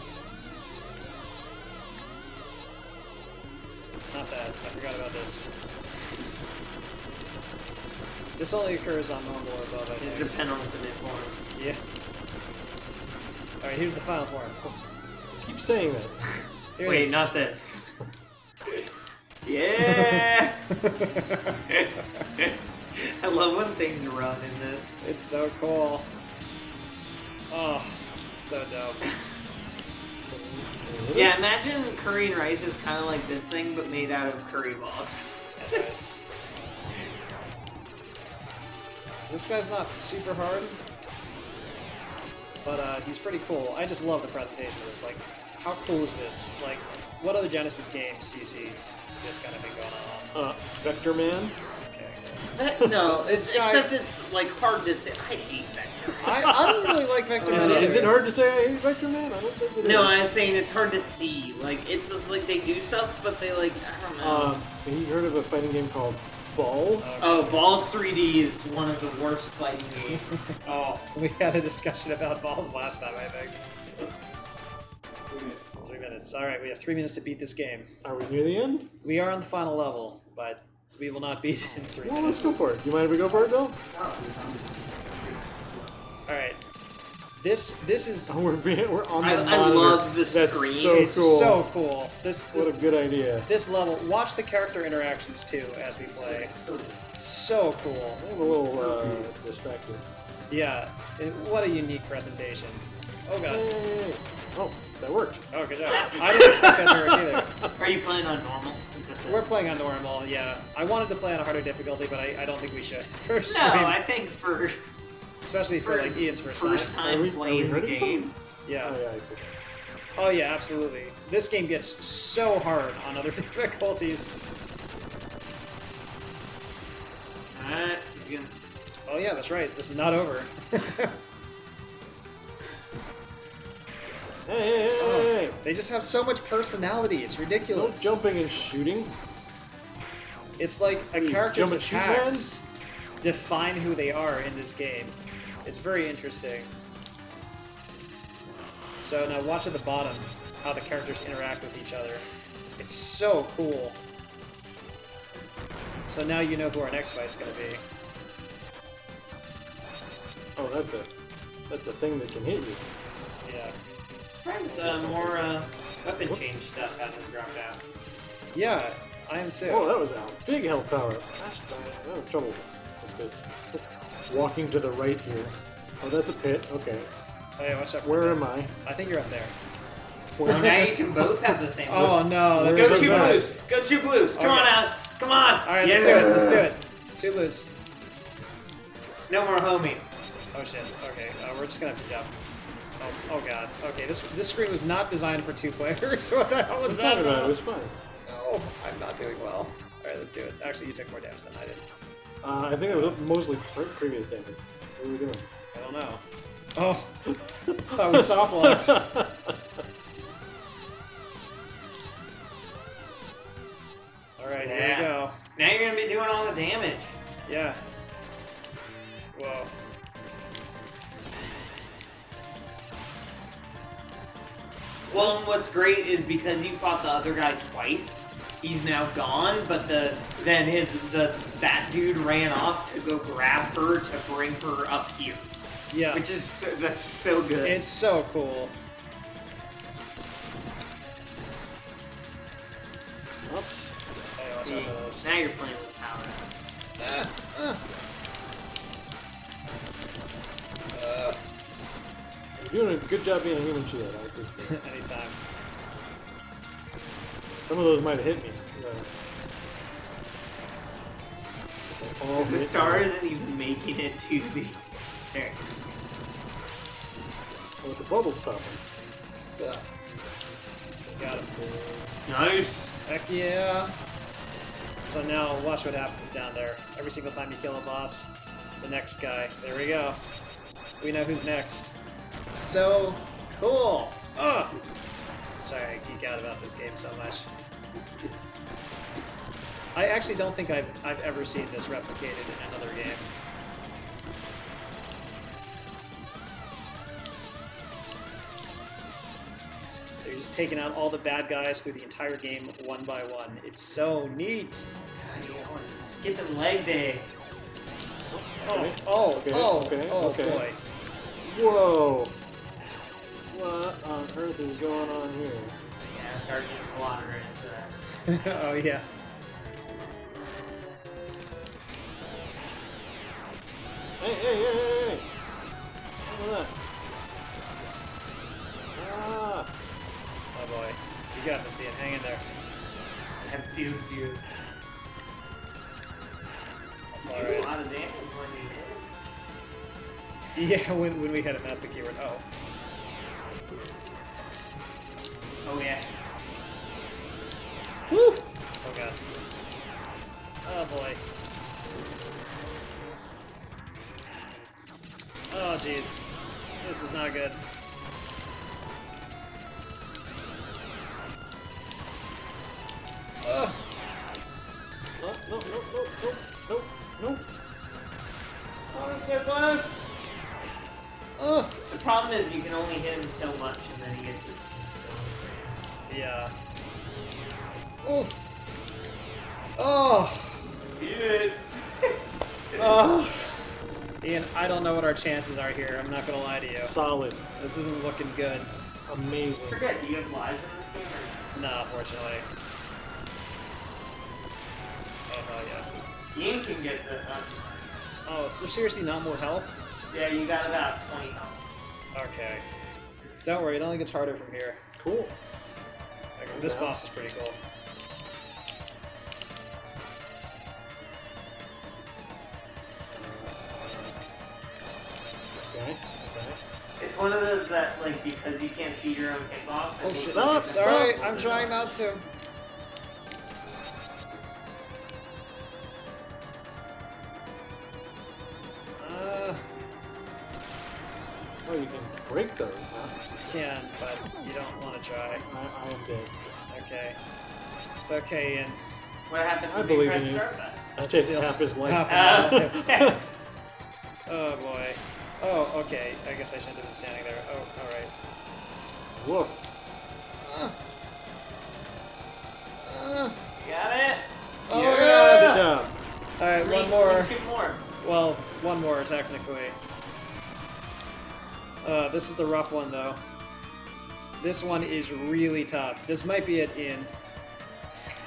Not bad. I forgot about this. This only occurs on normal or above, I It's think. the penultimate form. Yeah. Alright, here's the final form. Keep saying that. Here it Wait, is. not this. Yeah! I love when things run in this. It's so cool. Oh, it's so dope. Yeah, imagine curry and rice is kind of like this thing, but made out of curry balls. Yeah, nice. So this guy's not super hard, but he's pretty cool. I just love the presentation of this. Like, how cool is this? Like, what other Genesis games do you see this kind of thing going on? Vector Man. Okay. No, This guy- except it's like hard to say. I hate Vector. I don't really like Vector Man. Is it either. hard to say I hate Vector Man? I don't think it is. No, I was saying it's hard to see. Like, it's just like they do stuff, but they like, I don't know. Have you heard of a fighting game called Balls? Oh, Balls 3D is one of the worst fighting games. Oh, we had a discussion about balls last time, I think. 3 minutes. Alright, we have 3 minutes to beat this game. Are we near the end? We are on the final level, but we will not beat it in 3 Well, minutes. let's go for it. Do you mind if we go for it, Bill? Alright. This is... Oh, we're on the I monitor. love the That's screen. so it's cool. so cool. What a good idea. This level, watch the character interactions too as we play. So cool. I'm a little distracted. Yeah, what a unique presentation. Oh god. Hey. Oh, that worked. Oh, good job. I didn't expect that to work either. Are you playing on normal? We're playing on normal, yeah. I wanted to play on a harder difficulty, but I don't think we should. First No, stream, I think for especially for like Ian's first time. Are we playing the ready? game. Yeah. Oh, yeah, I see. Oh yeah, absolutely. This game gets so hard on other difficulties. Alright, he's gonna. Oh yeah, that's right. This is not over. Hey! They just have so much personality. It's No ridiculous. jumping and shooting. It's like a You character's jump and shoot, attacks define who they are in this game. It's very interesting. So now watch at the bottom how the characters interact with each other. It's so cool. So now you know who our next fight's gonna be. Oh, that's a thing that can hit you. Yeah. Surprised more weapon change stuff hasn't dropped out. Yeah, I am too. Oh, that was out. Big health power. Gosh, I have trouble with this. Walking to the right here. Oh, that's a pit. Okay. Oh yeah, watch out. Where am I? I think you're up there. Well, now you can both have the same. Oh no, that's Where's Go the two best? blues. Go two blues. Come Okay. on, Alex. Come on. Alright, Yeah. let's do it. Let's do it. 2 blues. No more homie. Oh shit. Okay, we're just gonna have to jump. Oh god. Okay, this screen was not designed for 2 players. What the hell was It's that not bad. It about? was fine. No, I'm not doing well. Alright, let's do it. Actually, you took more damage than I did. I think it was mostly previous damage. What are we doing? I don't know. Oh, that was soft launch. Now you're gonna be doing all the damage. Yeah. Whoa. Well, and what's great is because you fought the other guy twice, he's now gone, but that dude ran off to go grab her to bring her up here. Yeah. That's so good. It's so cool. Oops. Hey, watch See, out for those. now you're playing with power. You're doing a good job being a human shield. I appreciate it. Anytime. Some of those might have hit me. All The hit star me. isn't even making it to the... There. With the bubble stopping. Yeah. Got him. Nice. Heck yeah. So now watch what happens down there. Every single time you kill a boss, the next guy. There we go. We know who's next. So cool. Oh. Sorry, I geek out about this game so much. I actually don't think I've ever seen this replicated in another game. So you're just taking out all the bad guys through the entire game one by one. It's so neat. Skipping leg day. Okay. Oh, Okay, okay. boy. Whoa! What on earth is going on here? Yeah, Sergeant Slaughter is Oh yeah. Hey! Look at that. Ah! Oh boy. You got this, Ian. Hang in there. dude. That's You do a alright. lot of damage when you hit. Yeah, when we hit him, that's the keyword. Oh. Oh yeah. Woo! Oh god. Oh boy. Oh jeez. This is not good. Ugh. No. Oh, we're so close. Ugh. The problem is you can only hit him so much, and then he gets it. Yeah. Oof. Oh. Good. Oh. Ian, I don't know what our chances are here. I'm not gonna lie to you. Solid. This isn't looking good. Amazing. Forget, do you have lives in this game? Or... Nah, unfortunately. Oh hell yeah. Ian can get the. Oh, so seriously, not more health? Yeah, you got about 20 health. Okay. Don't worry, it only gets harder from here. Cool. Like, this boss is pretty cool. Okay. It's one of those that, like, because you can't see your own hitbox. Oh shit. Stop, Sorry, stop. I'm trying not to. Oh, you can break those, huh? You can, but you don't want to try. I am dead. Okay. It's okay, Ian. What happens I when believe you press in you. start button? I take Still- half his life. half- Oh boy. Oh, okay. I guess I shouldn't have been standing there. Oh, alright. Woof. You got it? Oh, Good God! job. Alright, one more. Two more. Well, one more, technically. This is the rough one, though. This one is really tough. This might be it, Ian.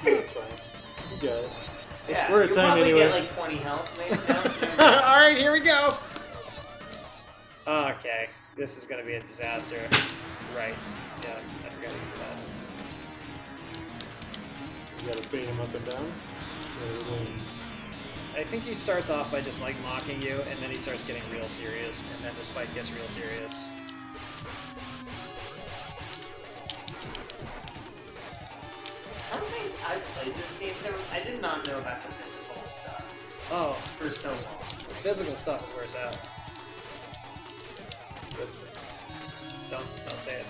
That's fine. You got it. Yeah, We're at you'll time probably anyway. get like 20 health, maybe. Alright, here we go! Okay, this is gonna be a disaster. Right. Yeah, I forgot to do that. You gotta bait him up and down. I think he starts off by just like mocking you, and then he starts getting real serious, and then this fight gets real serious. I don't think I've played this game, so I did not know about the physical stuff Oh, for so long. physical stuff is where it's at. Don't say it.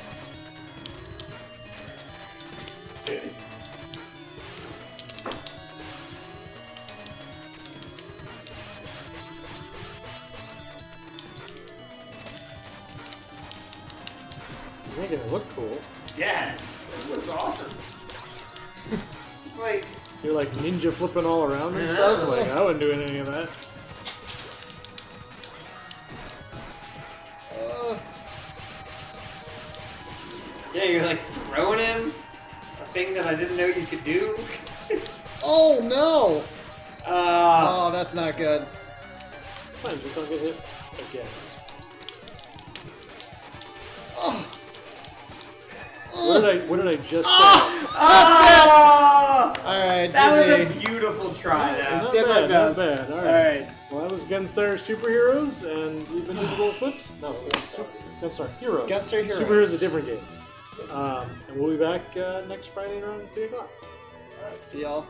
You're making it look cool. Yeah, it looks awesome. It's like, You're like ninja flipping all around and stuff. Like I wasn't doing any of that. yeah, you're like throwing him a thing that I didn't know you could do. Oh no! Uh, Oh, that's not good. It's fine. Just don't get hit again. Oh. What did I just say? oh! Alright, That was GG. a beautiful try. Now. Not Did my bad, not best. bad. All right. Alright. Well, that was Gunstar Superheroes, and we've been doing Eclipse. No, Gunstar Heroes. Gunstar Heroes. Superheroes is a different game. And we'll be back next Friday around 3 o'clock. See y'all.